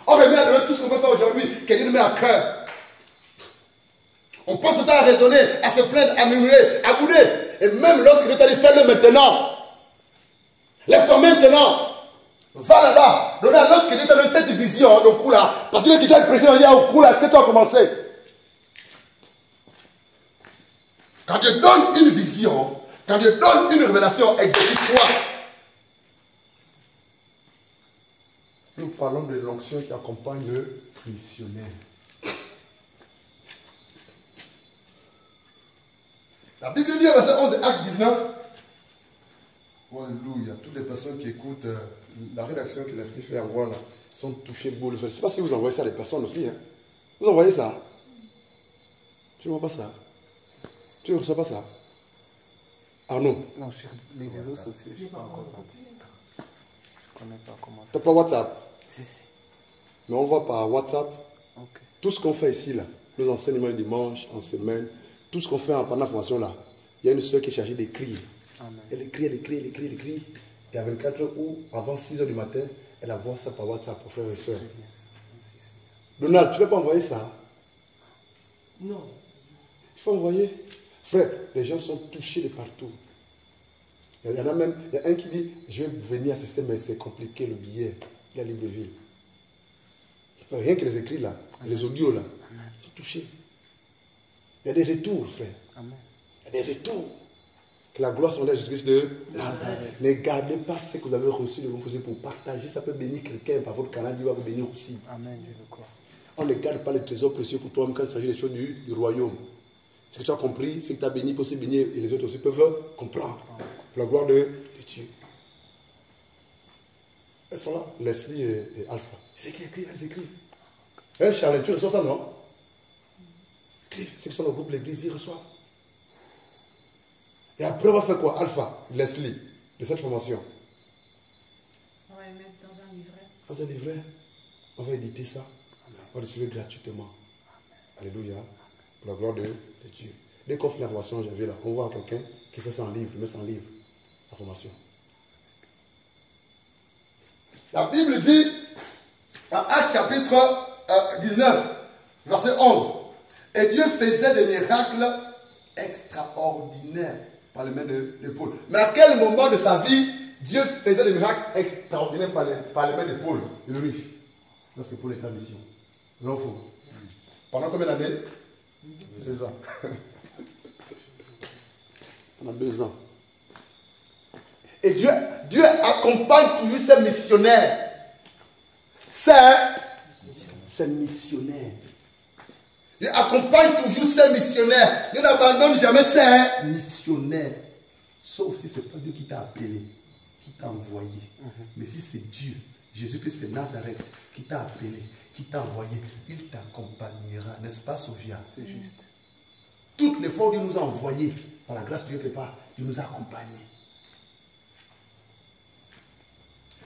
On remet à donner tout ce qu'on peut faire aujourd'hui, que Dieu nous met à cœur. On passe le temps à raisonner, à se plaindre, à murmurer, à bouder. Et même lorsque Dieu t'a dit, fais-le maintenant. Lève-toi maintenant. Va là-bas. Lorsque Dieu t'a donné cette vision, le coup là, parce que tu as prêché, on dit au coup là, est-ce que tu as commencé? Quand Dieu donne une vision, quand Dieu donne une révélation, exécute-toi. Nous parlons de l'onction qui accompagne le missionnaire. La Bible dit au verset 11 de Acte 19. Alléluia. Toutes les personnes qui écoutent la rédaction que l'Esprit fait avoir là sont touchées bouleversées. Je ne sais pas si vous envoyez ça à des personnes aussi. Hein. Vous envoyez ça? Tu ne vois pas ça? Tu ne reçois pas ça? Arnaud? Non, sur les réseaux sociaux, je ne sais pas encore. Je ne connais pas comment ça. Tu n'as pas WhatsApp? Si. Mais on voit par WhatsApp. Okay. Tout ce qu'on fait ici, là, nos enseignements le dimanche, en semaine, tout ce qu'on fait pendant la formation là, il y a une soeur qui est chargée d'écrire. Elle écrit. Et à 24 heures ou avant 6 heures du matin, elle envoie ça par WhatsApp pour frères et sœurs. Donald, tu ne peux pas envoyer ça? Non. Il faut envoyer. Frère, les gens sont touchés de partout. Il y en a même, il y a un qui dit, je vais venir assister, mais c'est compliqué le billet. Il est à Libreville. Rien que les écrits là, les audios là, ils sont touchés. Il y a des retours, frère. Amen. Il y a des retours. Que la gloire soit à Jésus-Christ de Nazareth. Ne gardez pas ce que vous avez reçu de vos projets pour partager. Ça peut bénir quelqu'un par votre canal. Dieu va vous bénir aussi. Amen, je le crois. On ne garde pas les trésors précieux pour toi-même quand il s'agit des choses du royaume. Ce que tu as compris, ce que tu as béni, peut aussi bénir et les autres aussi peuvent comprendre. Pour la gloire de Dieu. Elles sont là, Leslie et Alpha. C'est qui écrit, elles écrivent. Charles, tu reçois ça, non? Écrivent. Ceux qui sont dans le groupe de l'église, ils reçoivent. Et après, on va faire quoi? Alpha, Leslie, de cette formation. On va les mettre dans un livret. Dans un livret, on va éditer ça. On va le distribuer gratuitement. Alléluia. Pour la gloire de Dieu. Dès qu'on fait la formation, j'avais là, on voit quelqu'un qui fait ça en livre, il met ça en livre, la formation. La Bible dit, dans Actes chapitre 19, verset 11, et Dieu faisait des miracles extraordinaires par les mains de Paul. Mais à quel moment de sa vie Dieu faisait des miracles extraordinaires par les mains de Paul, le riche? Lorsque Paul était en mission. Non, faux. Pendant combien d'années? 2 ans. Pendant 2 ans. Et Dieu accompagne toujours ses missionnaires. Ses missionnaires. Dieu accompagne toujours ses missionnaires. Dieu n'abandonne jamais ses missionnaires. Sauf si ce n'est pas Dieu qui t'a appelé, qui t'a envoyé. Mais si c'est Dieu, Jésus-Christ de Nazareth, qui t'a appelé, qui t'a envoyé, il t'accompagnera. N'est-ce pas, Sophia? C'est juste. Toutes les fois où Dieu nous a envoyés, par la grâce de Dieu quelque part, Dieu nous a accompagnés.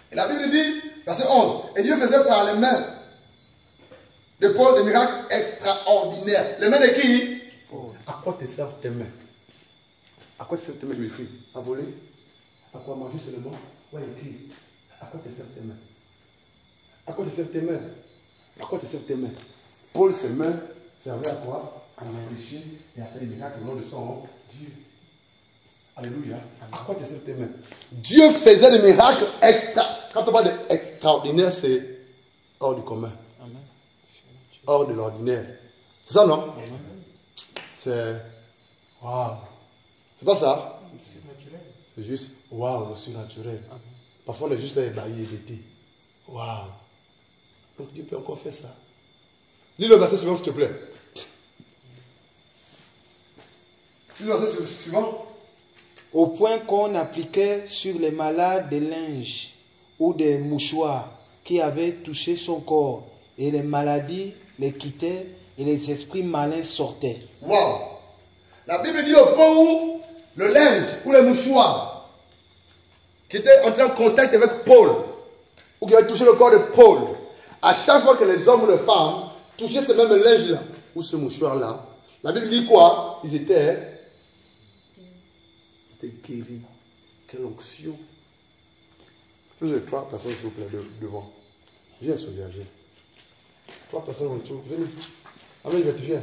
Et la Bible dit, verset 11, et Dieu faisait par les mains de Paul des miracles extraordinaires. Les mains de qui? À quoi te servent tes mains? À quoi te servent tes mains, mes filles? À voler? À quoi manger seulement? Ouais, écrire. À quoi te servent tes mains? À quoi te servent tes mains? À quoi te servent tes mains? Paul, ses mains servaient à quoi? À prêcher et à faire des miracles au nom de son Dieu. Alléluia. À quoi te servent tes mains? Dieu faisait des miracles Quand on parle d'extraordinaire, c'est hors du commun. Amen. Hors de l'ordinaire. C'est ça, non? Amen. C'est waouh. C'est pas ça? C'est juste waouh, le surnaturel. Amen. Parfois, on est juste là ébahi, éveillé. Waouh. Donc Dieu peut encore faire ça. Lis le verset suivant, s'il te plaît. Lis le verset suivant. Au point qu'on appliquait sur les malades des linges ou des mouchoirs qui avaient touché son corps, et les maladies les quittaient et les esprits malins sortaient. Waouh! La Bible dit au point où le linge ou les mouchoirs qui étaient entrés en contact avec Paul, ou qui avaient touché le corps de Paul, à chaque fois que les hommes ou les femmes touchaient ce même linge-là, ou ce mouchoir-là, La Bible dit quoi? Ils étaient guéris. Quelle onction. Plus de 3 personnes, s'il vous plaît, devant. Viens, Sophia, viens. 3 personnes en dessous. Venez. Amen, viens.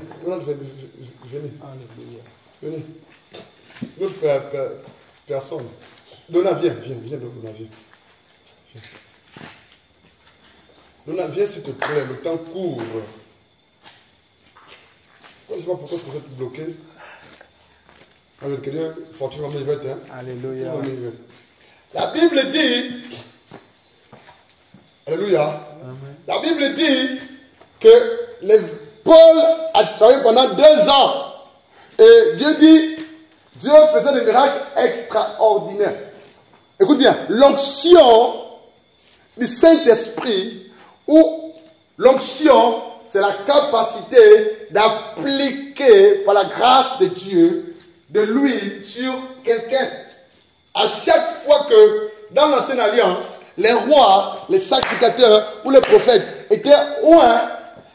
Venez. Venez. L'autre personne. Donna, viens. Donna, viens. Donna, viens, s'il te plaît. Le temps court. Je ne sais pas pourquoi vous êtes bloqué. Avec quelqu'un, fortune, hein? Alléluia. La Bible dit, alléluia, la Bible dit que Paul a travaillé pendant 2 ans. Et Dieu dit, Dieu faisait des miracles extraordinaires. Écoute bien, l'onction du Saint-Esprit, ou l'onction, c'est la capacité d'appliquer par la grâce de Dieu de l'huile sur quelqu'un. À chaque fois que dans l'ancienne alliance, les rois, les sacrificateurs ou les prophètes étaient oints,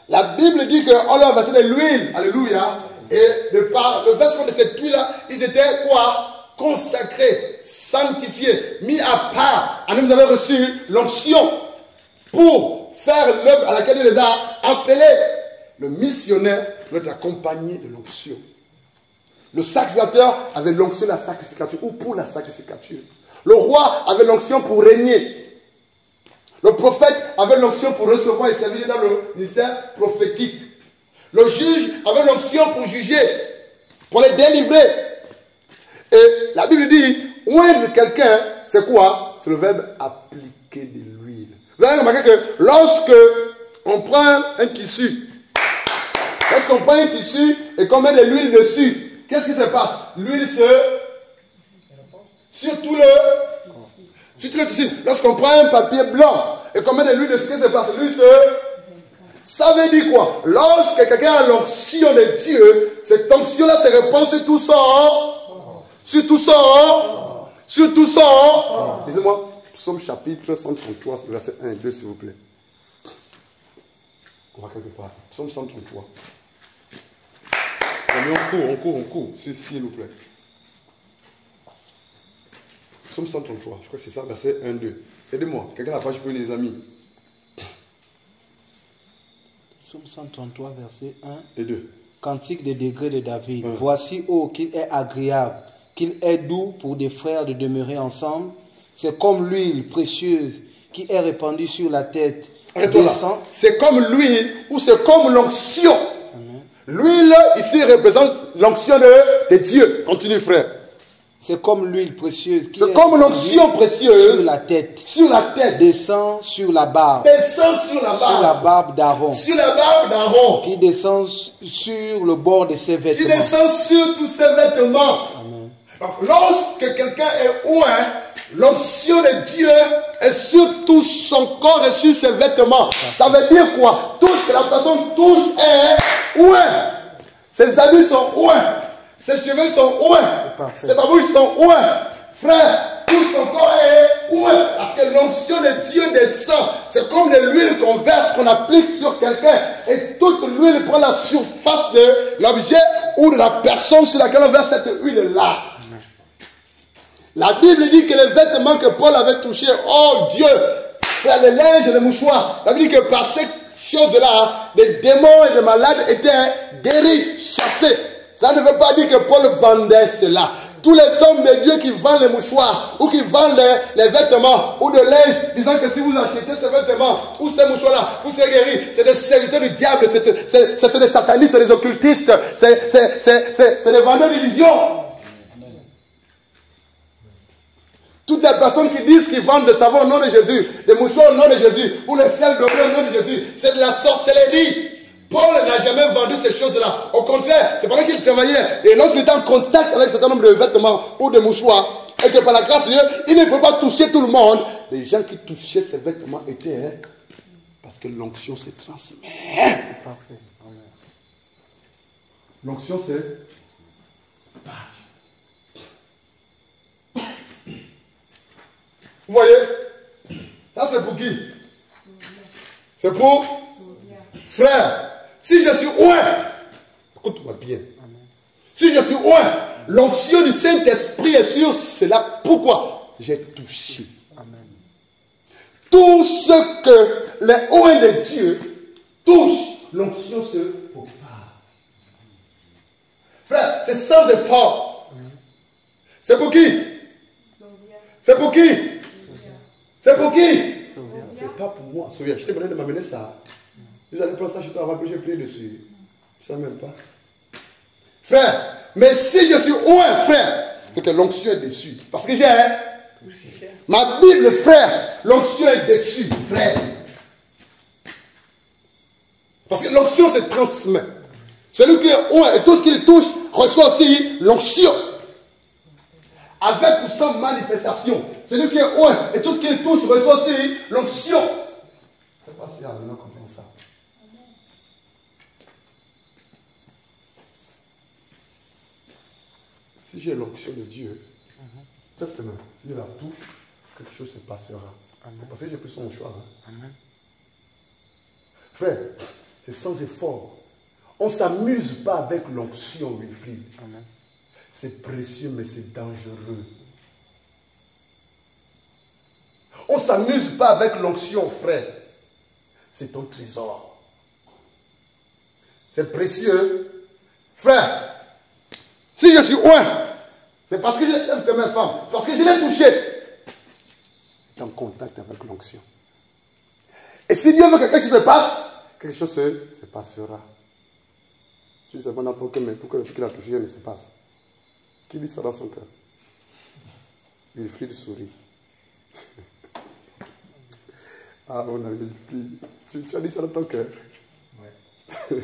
la Bible dit qu'on leur versait de l'huile. Alléluia. Et de par le versement de cette huile-là, ils étaient quoi? Consacrés, sanctifiés, mis à part. En nous avons reçu l'onction pour faire l'œuvre à laquelle il les a appelés. Le missionnaire doit être accompagné de l'onction. Le sacrificateur avait l'onction de la sacrificature ou pour la sacrificature. Le roi avait l'onction pour régner. Le prophète avait l'onction pour recevoir et servir dans le ministère prophétique. Le juge avait l'onction pour juger, pour les délivrer. Et la Bible dit, oindre quelqu'un, c'est quoi? C'est le verbe appliquer de l'huile. Vous avez remarqué que lorsque on prend un tissu, lorsqu'on prend un tissu et qu'on met de l'huile dessus, qu'est-ce qui se passe? L'huile sur tout le tissu. Lorsqu'on prend un papier blanc et qu'on met de l'huile dessus, qu'est-ce qui se passe? L'huile Ça veut dire quoi? Lorsque quelqu'un a l'onction de Dieu, cette onction-là se répand sur tout son. Sur tout son. Sur tout son. Lisez-moi, Psaume chapitre 133, verset 1 et 2, s'il vous plaît. On va quelque part. Psaume 133. Mais on court, s'il vous plaît. Psaume 133, je crois que c'est ça, verset 1, 2. Aidez-moi, quelqu'un n'a pas, je peux les amis. Psaume 133, verset 1 et 2. Cantique des degrés de David. Voici, ô qu'il est agréable, qu'il est doux pour des frères de demeurer ensemble. C'est comme l'huile précieuse qui est répandue sur la tête. C'est comme l'huile ou c'est comme l'onction. L'huile ici représente l'onction de Dieu. Continue, frère. C'est comme l'huile précieuse. C'est comme l'onction précieuse. Sur la tête. Sur la tête. Descend sur la barbe. Descend sur la barbe. Sur la barbe d'Aaron. Sur la barbe d'Aaron. Qui descend sur le bord de ses vêtements. Qui descend sur tous ses vêtements. Amen. Donc, lorsque quelqu'un est oint, l'onction de Dieu est sur tout son corps et sur ses vêtements. Ça veut dire quoi? Tout ce que la personne touche est oint. Ses habits sont oints. Ses cheveux sont oints. Ses babouches sont oints. Frère, tout son corps est oint. Parce que l'onction de Dieu descend. C'est comme de l'huile qu'on verse, qu'on applique sur quelqu'un. Et toute l'huile prend la surface de l'objet ou de la personne sur laquelle on verse cette huile-là. La Bible dit que les vêtements que Paul avait touchés, oh Dieu, c'est le linge et le mouchoir. La Bible dit que par ces choses-là, des démons et des malades étaient guéris, chassés. Ça ne veut pas dire que Paul vendait cela. Tous les hommes de Dieu qui vendent les mouchoirs ou qui vendent les vêtements ou de linge, disant que si vous achetez ces vêtements ou ces mouchoirs-là, vous serez guéris, c'est des serviteurs du diable, c'est des satanistes, c'est des occultistes, c'est des vendeurs d'illusions. Toutes les personnes qui disent qu'ils vendent des savons au nom de Jésus, des mouchoirs au nom de Jésus, ou les sels d'eau au nom de Jésus, c'est de la sorcellerie. Paul n'a jamais vendu ces choses-là. Au contraire, c'est pendant qu'il travaillait. Et lorsqu'il était en contact avec un certain nombre de vêtements ou de mouchoirs, et que par la grâce de Dieu, il ne peut pas toucher tout le monde. Les gens qui touchaient ces vêtements étaient... parce que l'onction se transmet. C'est parfait. L'onction, c'est... Vous voyez? Ça, c'est pour qui? C'est pour frère. Si je suis oint, écoute-moi bien. Si je suis oint, l'onction du Saint-Esprit est sur cela. Pourquoi? J'ai touché. Tout ce que les oints de Dieu touchent, l'onction se propage. Frère, c'est sans effort. C'est pour qui? C'est pour qui? C'est pour qui? C'est pas pour moi. Souviens, je t'ai demandé de m'amener ça. Vous allez prendre ça chez toi avant que j'ai prié dessus. Ça même pas. Frère, mais si je suis oint, frère, c'est que l'onction est dessus. Parce que j'ai ma Bible, frère, l'onction est dessus, frère. Parce que l'onction se transmet. Celui qui est oint et tout ce qu'il touche reçoit aussi l'onction. Avec ou sans manifestation. Celui qui est oint et tout ce qu'il touche reçoit aussi l'onction. Je ne sais pas si Arnaud comprend ça. Si j'ai l'onction de Dieu, lève tes mains. Si je la touche, quelque chose se passera. Parce que j'ai pris son choix. Amen. Frère, c'est sans effort. On ne s'amuse pas avec l'onction, Wilfried. C'est précieux, mais c'est dangereux. On ne s'amuse pas avec l'onction, frère. C'est ton trésor. C'est précieux. Frère, si je suis oint, c'est parce que je l'ai comme une femme. C'est parce que je l'ai touché. Tu es en contact avec l'onction. Et si Dieu veut que quelque chose se passe, quelque chose se passera. Tu sais pas dans ton cœur, mais pour que le truc qu'il a touché ne se passe. Qui dit ça dans son cœur? Wilfried sourit. Ah, on a Wilfried. Tu as dit ça dans ton cœur? Ouais.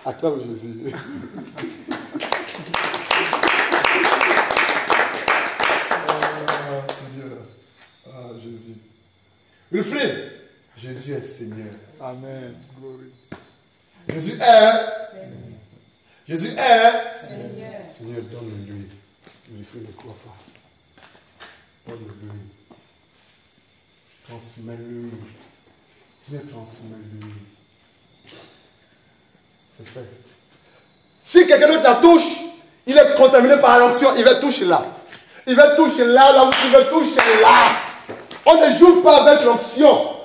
Acclame Jésus. Ah, Seigneur. Ah, Jésus. Wilfried. Jésus est Seigneur. Amen. Glory. Jésus est Seigneur. Jésus est Seigneur. Seigneur, donne-le-lui. Wilfried ne croit pas. Donne-le-lui. Transmets-lui. Seigneur, transmets-lui. C'est fait. Si quelqu'un d'autre la touche, il est contaminé par l'onction, il va toucher là. Il va toucher là, là où il va toucher là. On ne joue pas avec l'onction.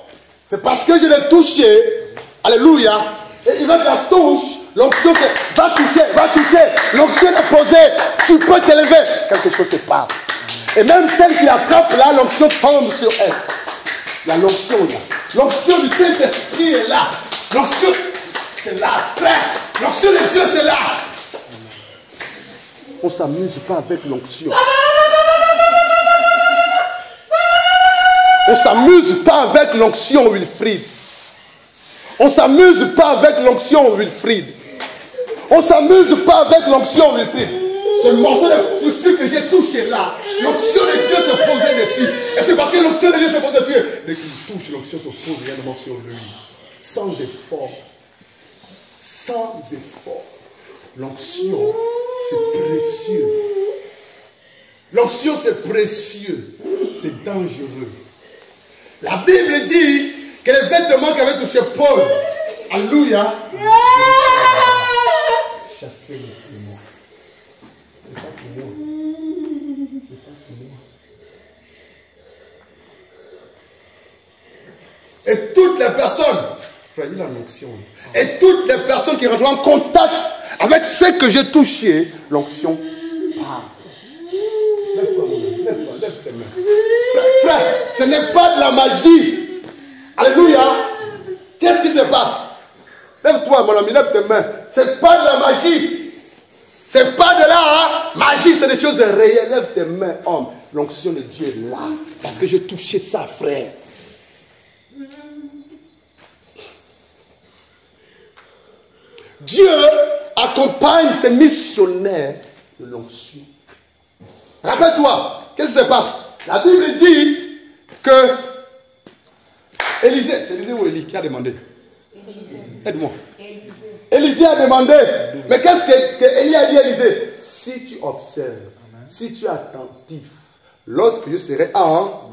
C'est parce que je l'ai touché. Alléluia. Et il va te la touche. L'onction va toucher, va toucher. L'onction est posée. Tu peux t'élever. Quelque chose te passe. Et même celle qui attrape là, l'onction tombe sur elle. Il y a l'onction là. L'onction du Saint-Esprit est là. L'onction, c'est là, frère. L'onction de Dieu, c'est là. On ne s'amuse pas avec l'onction. On ne s'amuse pas avec l'onction, Wilfried. On ne s'amuse pas avec l'onction, Wilfried. On ne s'amuse pas avec l'onction, Wilfried. Ce morceau de tissu que j'ai touché là, l'onction de Dieu se posait dessus. Et c'est parce que l'onction de Dieu se pose dessus. Dès qu'il touche, l'onction se pose réellement sur lui. Sans effort. Sans effort. L'onction, c'est précieux. L'onction, c'est précieux. C'est dangereux. La Bible dit que les vêtements qu'avait touché Paul, alléluia, chasser les démons. C'est pas pour moi. C'est pas pour moi. Et toutes les personnes, frère, il a l'onction. Et toutes les personnes qui rentrent en contact avec ce que j'ai touché, l'onction part. Lève-toi, lève-toi, lève tes mains. Frère, ce n'est pas de la magie. Alléluia. Qu'est-ce qui se passe? Lève-toi, mon ami, lève tes mains. Ce n'est pas de la magie. Ce n'est pas de la magie, c'est des choses réelles. Lève tes mains, homme. L'onction de Dieu est là. Parce que j'ai touché ça, frère. Dieu accompagne ses missionnaires de l'onction. Rappelle-toi, qu'est-ce qui se passe? La Bible dit que Élisée, c'est Élisée ou Élie qui a demandé? Aide-moi. Élisée a demandé. Mais qu'est-ce que Élie a dit à Élisée? Si tu observes, si tu es attentif, lorsque je serai en,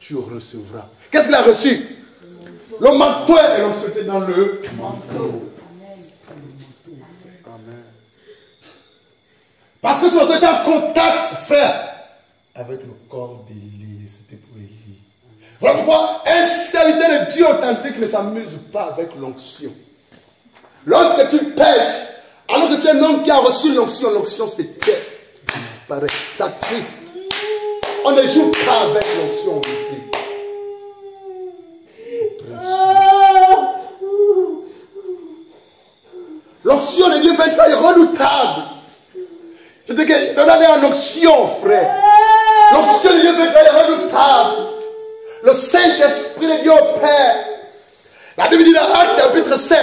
tu recevras. Qu'est-ce qu'il a reçu? Le manteau et l'onction dans le manteau. Parce que son autorité est en contact, frère, avec le corps d'Élie. C'était pour Élie. Voilà pourquoi un serviteur de Dieu authentique ne s'amuse pas avec l'onction. Lorsque tu pêches, alors que tu es un homme qui a reçu l'onction, l'onction s'éteint, disparaît, ça triste. On ne joue pas avec l'onction. L'onction de Dieu fait un travail redoutable. Je te dis, donne-lui en onction, frère. L'onction de Dieu fait un travail redoutable. Le Saint-Esprit de Dieu opère. La Bible dit dans Actes chapitre 5,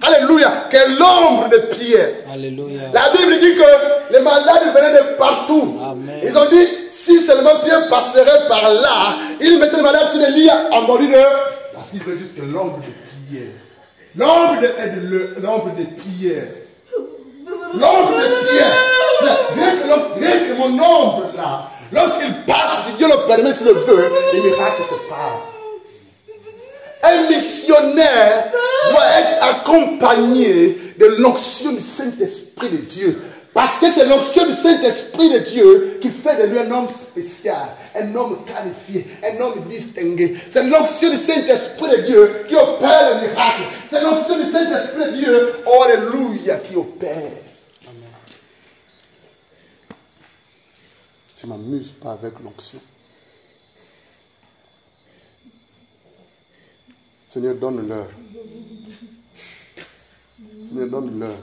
alléluia, que l'ombre de Pierre. Alléluia. La Bible dit que les malades venaient de partout. Amen. Ils ont dit, si seulement Pierre passerait par là, il mettrait les malades sur les lits en mort de... Parce qu'il veut juste que l'ombre de Pierre. L'ombre de Pierre. L'ombre de Pierre. Rien que mon ombre là. Lorsqu'il passe, si Dieu le permet, s'il le veut, les miracles se passent. Un missionnaire doit être accompagné de l'onction du Saint-Esprit de Dieu. Parce que c'est l'onction du Saint-Esprit de Dieu qui fait de lui un homme spécial, un homme qualifié, un homme distingué. C'est l'onction du Saint-Esprit de Dieu qui opère le miracle. C'est l'onction du Saint-Esprit de Dieu, oh, alléluia, qui opère. Je ne m'amuse pas avec l'onction. Seigneur, donne-leur. Seigneur, donne-leur.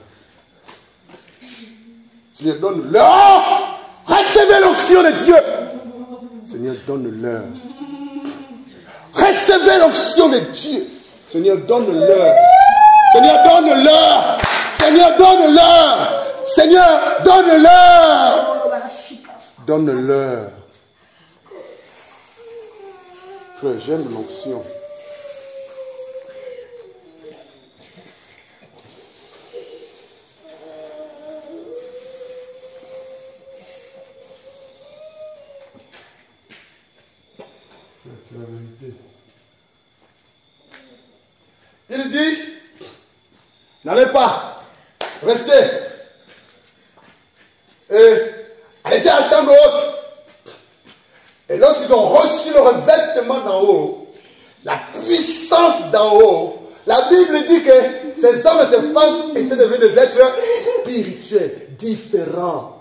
Seigneur, donne-leur. Recevez l'onction de Dieu. Seigneur, donne-leur. Recevez l'onction de Dieu. Seigneur, donne-leur. Seigneur, donne-leur. Seigneur, donne-leur. Seigneur, donne-leur. Donne-leur. Frère, j'aime l'onction. C'est la vérité. Il dit, n'allez pas, restez. Et allez à la chambre haute. Et lorsqu'ils ont reçu le revêtement d'en haut, la puissance d'en haut, la Bible dit que ces hommes et ces femmes étaient devenus des êtres spirituels, différents.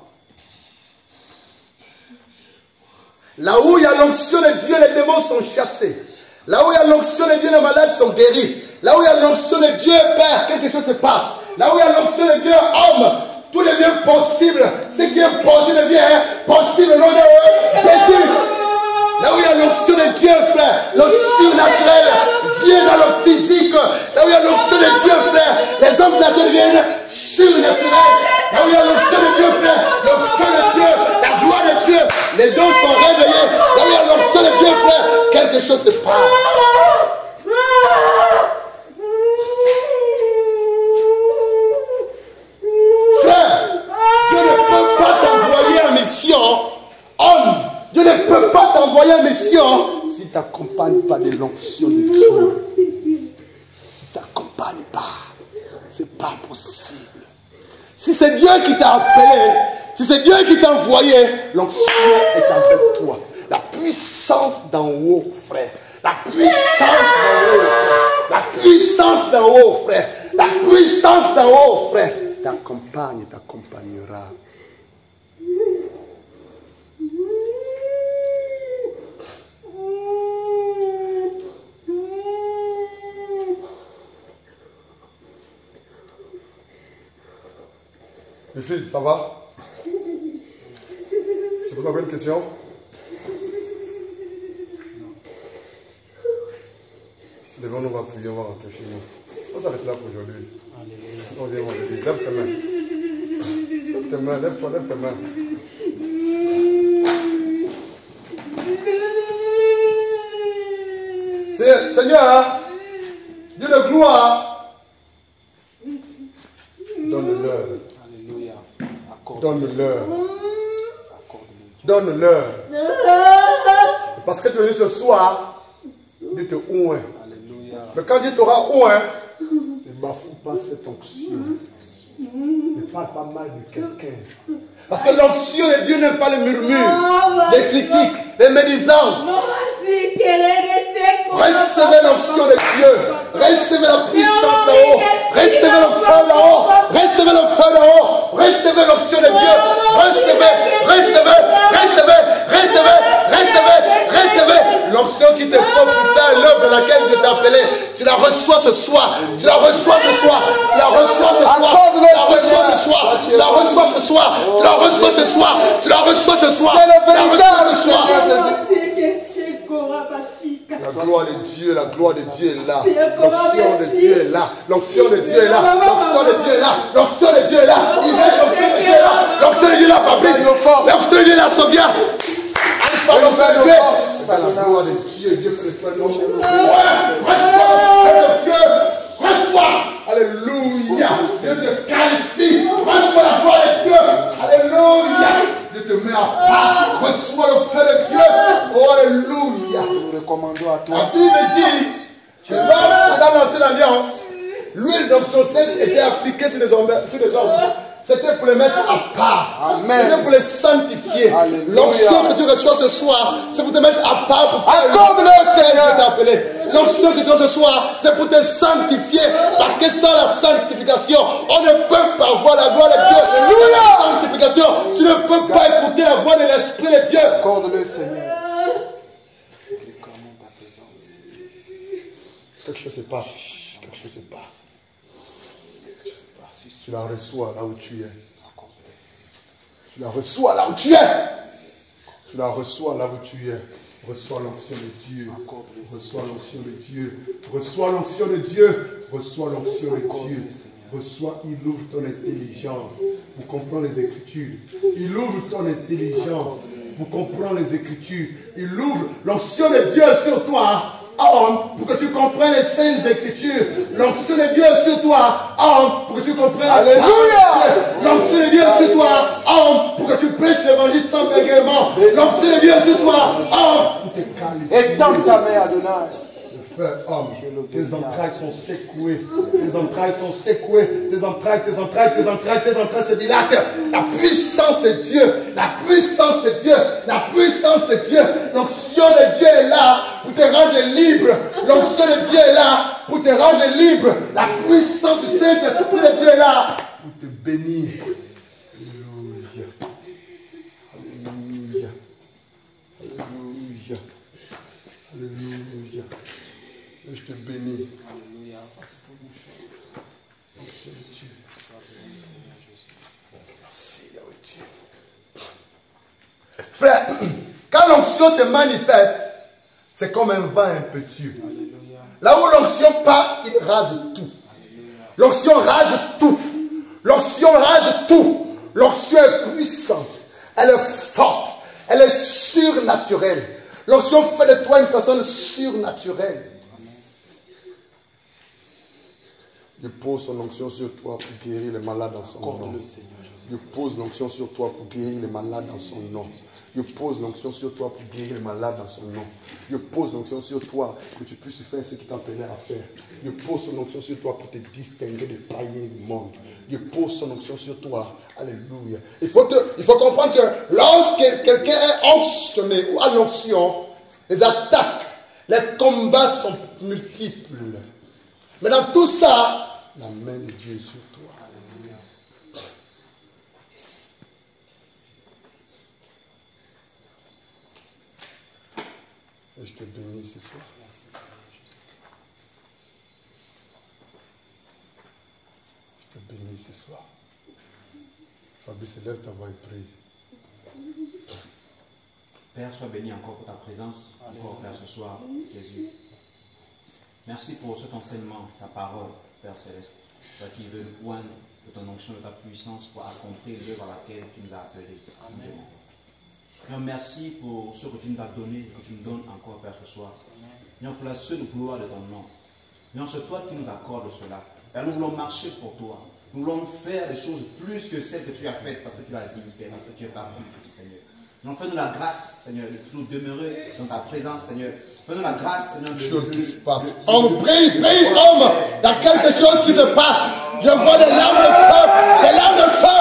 Là où il y a l'onction de Dieu, les démons sont chassés. Là où il y a l'onction de Dieu, les malades sont guéris. Là où il y a l'onction de Dieu, Père, quelque chose se passe. Là où il y a l'onction de Dieu, homme, tout devient possible. Ce qui est possible devient possible au nom de Jésus. Là où il y a l'onction de Dieu, frère, le surnaturel vient dans le physique. Là où il y a l'onction de Dieu, frère, les hommes naturels viennent surnaturels. Là où il y a l'onction de Dieu, frère, le feu de Dieu, la gloire de Dieu, les dons sont réveillés. Là où il y a l'onction de Dieu, frère, quelque chose se passe. Frère, Dieu ne peut pas t'envoyer en mission, homme. Dieu ne peut pas t'envoyer en mission si tu n'accompagnes pas de l'onction de Dieu. Si tu n'accompagnes pas, ce n'est pas possible. Si c'est Dieu qui t'a appelé, si c'est Dieu qui t'a envoyé, l'onction est avec toi. La puissance d'en haut, frère. La puissance d'en haut, frère. La puissance d'en haut, frère. La puissance d'en haut, frère. T'accompagne et t'accompagnera. Les filles, ça va? Je te pose une question. Lève-nous, on va prier, on va rentrer chez nous. On s'arrête là pour aujourd'hui. On vient aujourd'hui. Lève tes mains. Lève tes mains, lève-toi, lève tes mains. Seigneur, Dieu de gloire, donne-leur. Alléluia. Donne-leur. Donne-leur. Parce que tu es venu ce soir, Dieu te oint. Mais quand Dieu t'aura oint, ne bafoue pas cette onction. Ne parle pas mal de quelqu'un. Parce que l'onction de Dieu n'aime pas les murmures, les critiques, les médisances. Recevez l'onction de Dieu. Recevez la puissance d'en haut. Recevez le feu d'en haut. Recevez le feu d'en haut. Recevez l'onction de Dieu. Recevez, recevez, recevez, recevez, recevez, recevez l'onction qui te faut pour faire l'œuvre dans laquelle Dieu t'a appelé. Tu la reçois ce soir. Tu la reçois ce soir. Tu la reçois ce soir. Tu la reçois ce soir. Tu la reçois ce soir. Tu la reçois ce soir. Tu la reçois ce soir. Tu la reçois ce soir. La gloire de Dieu est là. L'onction de Dieu est là. L'onction de Dieu est là. L'onction de Dieu est là. L'onction de Dieu est là. L'onction de Dieu est là. L'onction de Dieu est là, Fabrice. L'onction de Dieu est là, Sophia. La gloire de Dieu, Dieu fait le feu de Dieu. Reçois le feu de Dieu. Reçois. Alléluia. Dieu te qualifie. Reçois la gloire de Dieu. Alléluia. Dieu te met à part. Reçois le feu de Dieu. Oh, alléluia. Nous recommandons à toi. La Bible dit que lorsque dans l'ancienne alliance, l'huile d'onction sainte était appliquée sur les hommes. C'était pour les mettre à part. C'était pour les sanctifier. L'onction que tu reçois ce soir, c'est pour te mettre à part pour faire le Seigneur t'a appelé. L'onction que tu reçois ce soir, c'est pour te sanctifier. Parce que sans la sanctification, on ne peut pas voir la gloire de Dieu. Sans la sanctification, tu ne peux pas écouter la voix de l'Esprit de Dieu. Accorde-le, Seigneur. Quelque chose se passe. Quelque chose se passe. Tu la reçois là où tu es. Tu la reçois là où tu es. Tu la reçois là où tu es. Reçois l'onction de Dieu. Reçois l'onction de Dieu. Reçois l'onction de Dieu. Reçois l'onction de Dieu. Reçois, il ouvre ton intelligence pour comprendre les Écritures. Il ouvre ton intelligence pour comprendre les Écritures. Il ouvre l'onction de Dieu sur toi. Homme, pour que tu comprennes les saintes Écritures. L'onction de Dieu sur toi, homme, pour que tu comprennes. Alléluia. L'onction de Dieu sur toi, homme, pour que tu prêches l'évangile sans bégaiement. L'onction de Dieu sur toi, homme, pour te qualifier. Étends ta main, Adonai. Fais, homme, tes entrailles sont secouées. Tes entrailles sont secouées. Tes entrailles se dilatent. La puissance de Dieu, la puissance de Dieu, la puissance de Dieu. L'onction de Dieu est là pour te rendre libre. L'onction de Dieu est là pour te rendre libre. La puissance du Saint-Esprit de Dieu est là pour te bénir. Alléluia. Alléluia. Alléluia. Alléluia. Je te bénis. Alléluia. Merci, Dieu. Merci, Yahweh Dieu. Frère, quand l'onction se manifeste, c'est comme un vent impétueux. Là où l'onction passe, il rase tout. L'onction rase tout. L'onction rase tout. L'onction est puissante. Elle est forte. Elle est surnaturelle. L'onction fait de toi une personne surnaturelle. Dieu pose son onction sur toi pour guérir les malades dans son nom. Dieu pose l'onction sur toi pour guérir les malades dans son nom. Dieu pose l'onction sur toi pour guérir les malades dans son nom. Dieu pose l'onction sur toi pour que tu puisses faire ce qu'il t'appelait à faire. Dieu pose son onction sur toi pour te distinguer des païens du monde. Dieu pose son onction sur toi. Alléluia. Il faut comprendre que lorsque quelqu'un est onctionné ou à l'onction, les attaques, les combats sont multiples. Mais dans tout ça, la main de Dieu est sur toi. Alléluia. Et je te bénis ce soir. Je te bénis ce soir. Fabrice, lève ta voix et prie. Père, sois béni encore pour ta présence, encore Père ce soir, Jésus. Merci pour cet enseignement, ta parole, Père Céleste. Toi qui veux nous oindre de ton onction, de ta puissance pour accomplir l'œuvre à laquelle tu nous as appelés. Amen. Père, merci pour ce que tu nous as donné, que tu nous donnes encore, Père, ce soir. Père, pour la seule gloire de ton nom. Père, c'est toi qui nous accordes cela. Père, nous voulons marcher pour toi. Nous voulons faire des choses plus que celles que tu as faites, parce que tu as dit, Père, parce que tu es parmi nous, Seigneur. Nous fais-nous la grâce, Seigneur, de toujours demeurer dans ta présence, Seigneur. Fais-nous la grâce, Seigneur, de chose qui se passe. Homme, prie, homme. Il y a quelque chose qui se passe. Je vois des larmes de feu,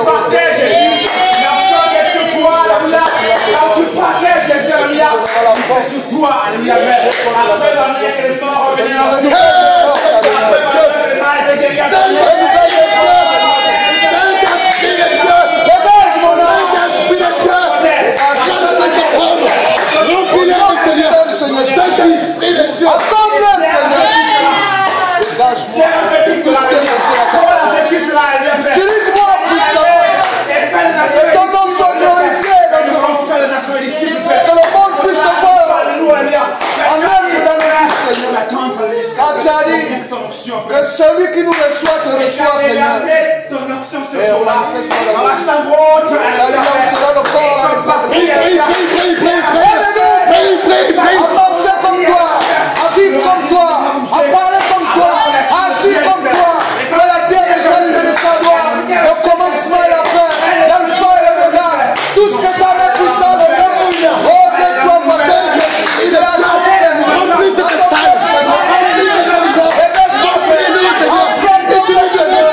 partais, Jésus, l'action est sur toi, alléluia. Quand tu partais, Jésus, alléluia, c'est sur toi, alléluia. Après, il que les morts revenaient en nous. Après, les mal étaient guéris. Saint-Esprit de Dieu, Saint-Esprit de Dieu, regarde ce que prendre. Remplis-les, Seigneur. Saint-Esprit de Dieu. Accorde-le, Seigneur. Utilise-moi puissamment. Que ton nom soit glorifié dans ce monde. Que le monde puisse te voir en œuvre dans nos vies, Seigneur. Car tu as dit que celui qui nous reçoit te reçoit, Seigneur. Et on manifeste par la grâce. Sera le corps à marcher comme toi, à vivre comme toi, à parler comme toi, à agir comme toi. Que la terre des gestes de sa gloire, le commencement et la fin, l'alpha et l'oméga, tout ce que tu as de puissance, oh, que toi, Saint-Esprit de Dieu, remplis cette salle. Remplis-nous, Seigneur.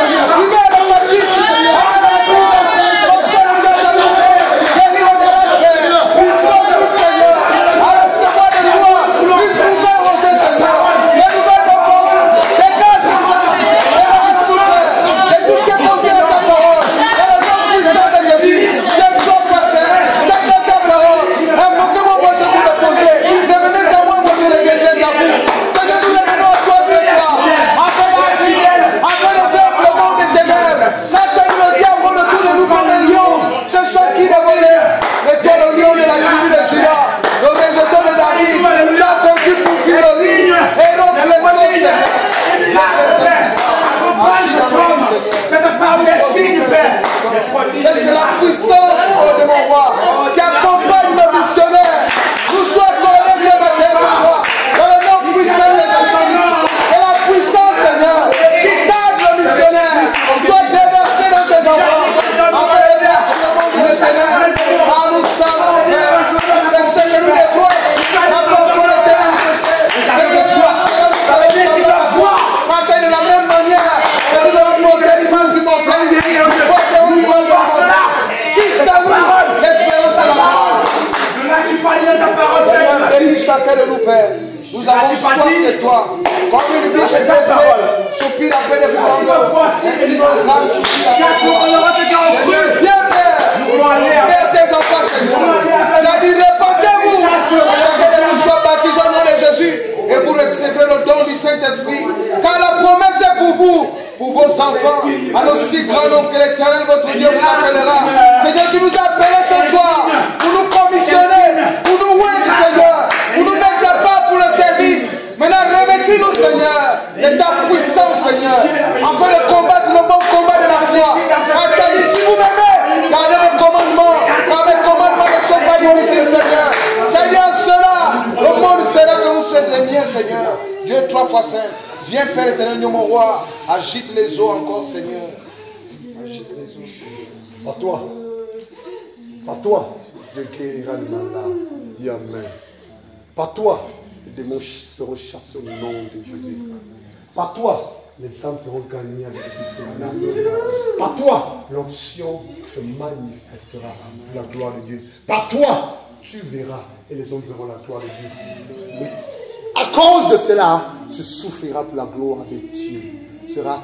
Est-ce que la puissance de mon roi qui accompagne nos missionnaires nous soit accordée ce matin, ce soir, dans le nom puissant de Jésus. Et la puissance, Seigneur, qui cadre nos missionnaires, soit déversée dans tes enfants. Afin de faire le monde de l'éternel. Car nous savons, Père, que ce que nous défouons, la porte de l'éternel. C'est que soit, de la même manière que nous avons montré l'image du monde. L'espérance de la parole. Bénis chacun de nous, Père. Nous avons soif de toi. Comme une biche pressée, soupire après des prendre. Ainsi nos âmes soupirent après toi. Viens, Père. Père, tes enfants, Seigneur. Tu as dit, répandez-vous. Chacun de nous soit baptisé au nom de Jésus. Et vous recevrez le don du Saint-Esprit. Car la promesse est pour vous. Pour vos enfants, à l'aussi grand nom que l'Éternel, votre Dieu, vous appellera. Seigneur, tu nous as appelés ce soir pour nous commissionner, pour nous oindre, Seigneur, pour nous mettre à part pour le service. Maintenant, revêtis-nous, Seigneur, de ta puissance, Seigneur, afin de combattre le bon combat de la foi. Car tu as dit, si vous m'aimez, gardez mes commandements, car mes commandements ne sont pas difficiles, Seigneur. Seigneur, cela, le monde sera que vous êtes les miens, Seigneur. Dieu 3 fois saint. Viens, Père éternel, mon roi, agite les eaux encore, Seigneur. Agite les eaux, Seigneur. Par toi, Dieu guérira les malades. Dis Amen. Par toi, les démons seront chassés au nom de Jésus. Par toi, les âmes seront gagnées avec le Christ de l'âme. Par toi, l'onction se manifestera pour la gloire de Dieu. Par toi, tu verras et les hommes verront la gloire de Dieu. Oui. À cause de cela, tu souffriras pour la gloire de Dieu. Tu seras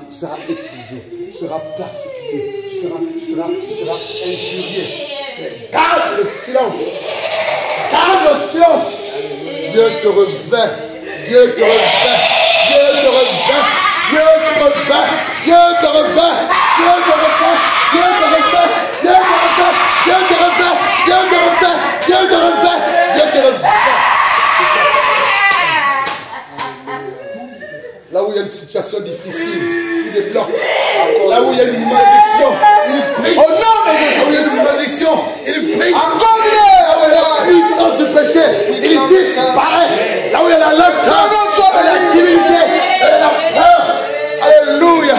épuisé, tu seras persécuté, tu seras injurié. Garde le silence. Garde le silence. Dieu te revêt. Dieu te revêt. Dieu te revêt. Dieu te revêt. Dieu te revêt. Dieu te revêt. Dieu te revêt. Dieu te revêt. Dieu te revêt. Dieu te revêt. Dieu te revêt. Dieu te revêt. Là où il y a une situation difficile, il débloque. Là où il y a une malédiction, il prie. Au nom de Jésus. Là où il y a une malédiction, il prie. Là où il y a une puissance du péché, il disparaît. Là où il y a la lenteur, la timidité, la peur. Alléluia.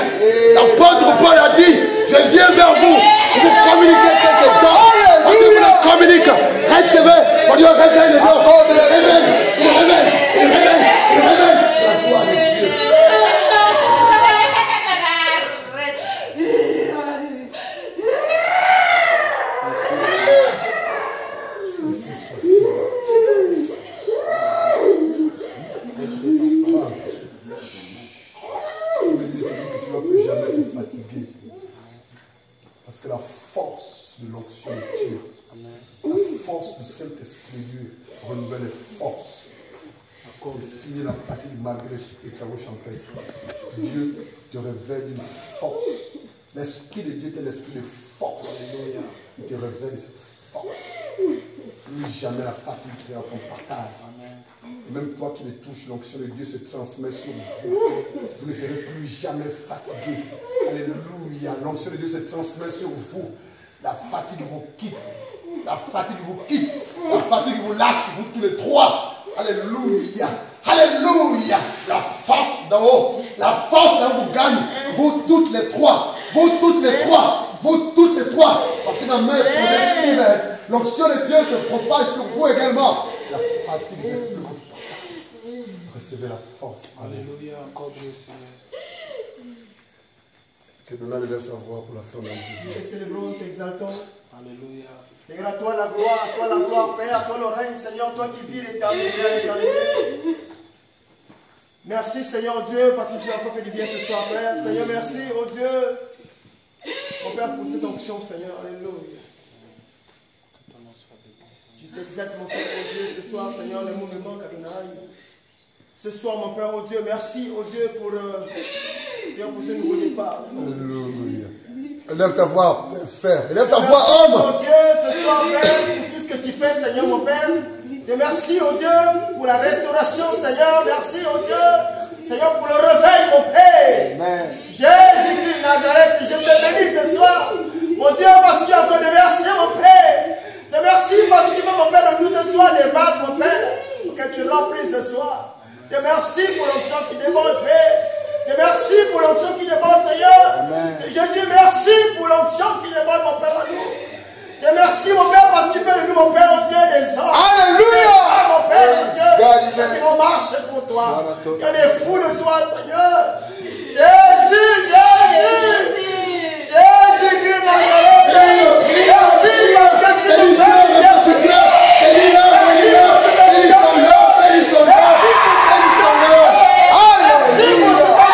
L'apôtre Paul a dit, je viens vers vous. Vous communiquez quelques dons. Quand Dieu vous le communique, recevez. Quand Dieu révèle les dons, il révèle, il révèle, il révèle, il révèle. La gloire de Dieu. de l'onction de Dieu. La force du Saint-Esprit de Dieu renouvelle les forces. C'est fini la fatigue malgré les travaux champêtres. Dieu te révèle une force. L'Esprit de Dieu est l'esprit de force. Il te révèle cette force. Plus jamais la fatigue sera ton partage. Même toi qui le touches, l'onction de Dieu se transmet sur vous. Vous ne serez plus jamais fatigué. Alléluia. L'onction de Dieu se transmet sur vous. La fatigue vous quitte. La fatigue vous quitte. La fatigue vous lâche, vous tous les trois. Alléluia. Alléluia. La force d'en haut. La force d'en haut vous gagne. Vous toutes les trois. Vous toutes les trois. Vous toutes les trois. Parce que ma main est posée. L'onction de Dieu se propage sur vous également. La fatigue est plus. Recevez la force. Alléluia. Encore Dieu, Seigneur. Que nous allons sa voix pour la fin de Jésus. Et célébrons, t'exaltons. Alléluia. Seigneur, à toi la gloire, Père, à toi le règne, Seigneur, toi qui vis l'éternité à l'éternité. Merci, Seigneur Dieu, parce que tu as encore fait du bien ce soir, Père. Seigneur, merci, oh Dieu, mon Père, pour cette onction, Seigneur. Alléluia. Tu t'exaltes, mon Père, oh Dieu, ce soir, Seigneur, le mot me manque, Adonai. Ce soir, mon Père, oh Dieu, merci, oh Dieu, pour, Seigneur, pour ce nouveau départ. Alléluia. Élève ta voix, Père. Élève ta voix, homme. Oh Dieu, ce soir, Père, pour tout ce que tu fais, Seigneur, mon Père. Merci, oh Dieu, pour la restauration, Seigneur. Merci, oh Dieu, Seigneur, pour le réveil, mon Père. Jésus-Christ de Nazareth, je te bénis ce soir. Mon Dieu, parce que tu as ton verset, mon Père. C'est merci parce que tu veux, mon Père, de nous ce soir des vagues, mon Père, pour que tu remplisses ce soir. C'est merci pour l'onction qui déborde, Père. C'est merci pour l'onction qui déborde, Seigneur. Jésus, merci pour l'onction qui déborde, mon Père, à nous. C'est merci, mon Père, parce que tu fais de nous, mon Père, oh Dieu, des hommes. Alléluia! Mon Père, oh Dieu, qui vont marcher pour toi. Il y a des fous de toi, Seigneur. Jésus, Jésus, Jésus-Christ de Nazareth. Merci parce que tu nous fais. Merci pour cette onction. Merci pour cette onction. Merci pour cette onction.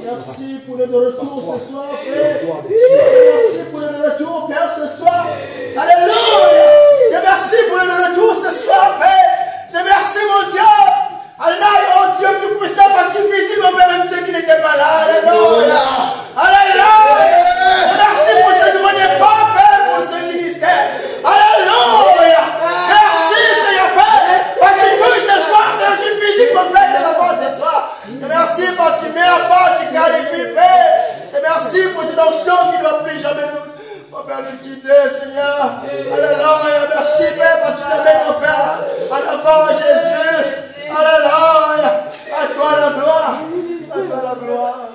Merci pour le retour ce soir, Père. Merci pour le retour, Père, ce soir. Alléluia. C'est merci pour le retour ce soir, Père. C'est merci, mon Dieu. Alléluia, oh Dieu tout-puissant, parce que tu visites, mon Père, même ceux qui n'étaient pas là. Alléluia. Alléluia. Merci pour ce nouveau départ, Père, pour ce ministère. Alléluia. Merci, Seigneur, Père. Parce que tu touches ce soir, Seigneur, tu visites, mon Père, de la part ce soir. Merci parce que tu mets à part, tu qualifies, Père. Et merci pour cette onction qui ne doit plus jamais nous, mon Père, nous quitter, Seigneur. Alléluia. Merci, Père, parce que tu t'amènes, mon Père, en avant, Jésus. Alléluia. À toi la gloire. À toi la gloire. À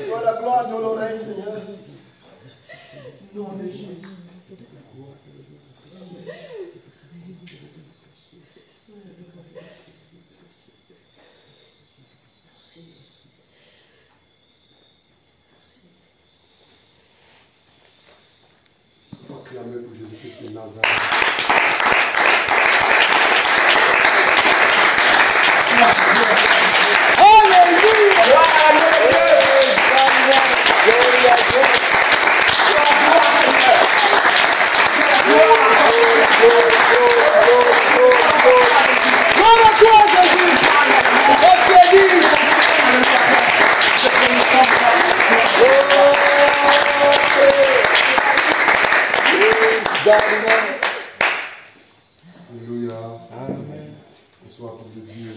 toi la gloire dans l'oreille, Seigneur. Nom de Jésus. Proclamez pour Jésus-Christ de Nazareth. Alléluia! Gloire à toi, Jésus. Oh, tu es dit. Alléluia. Amen. Bonsoir, de Dieu.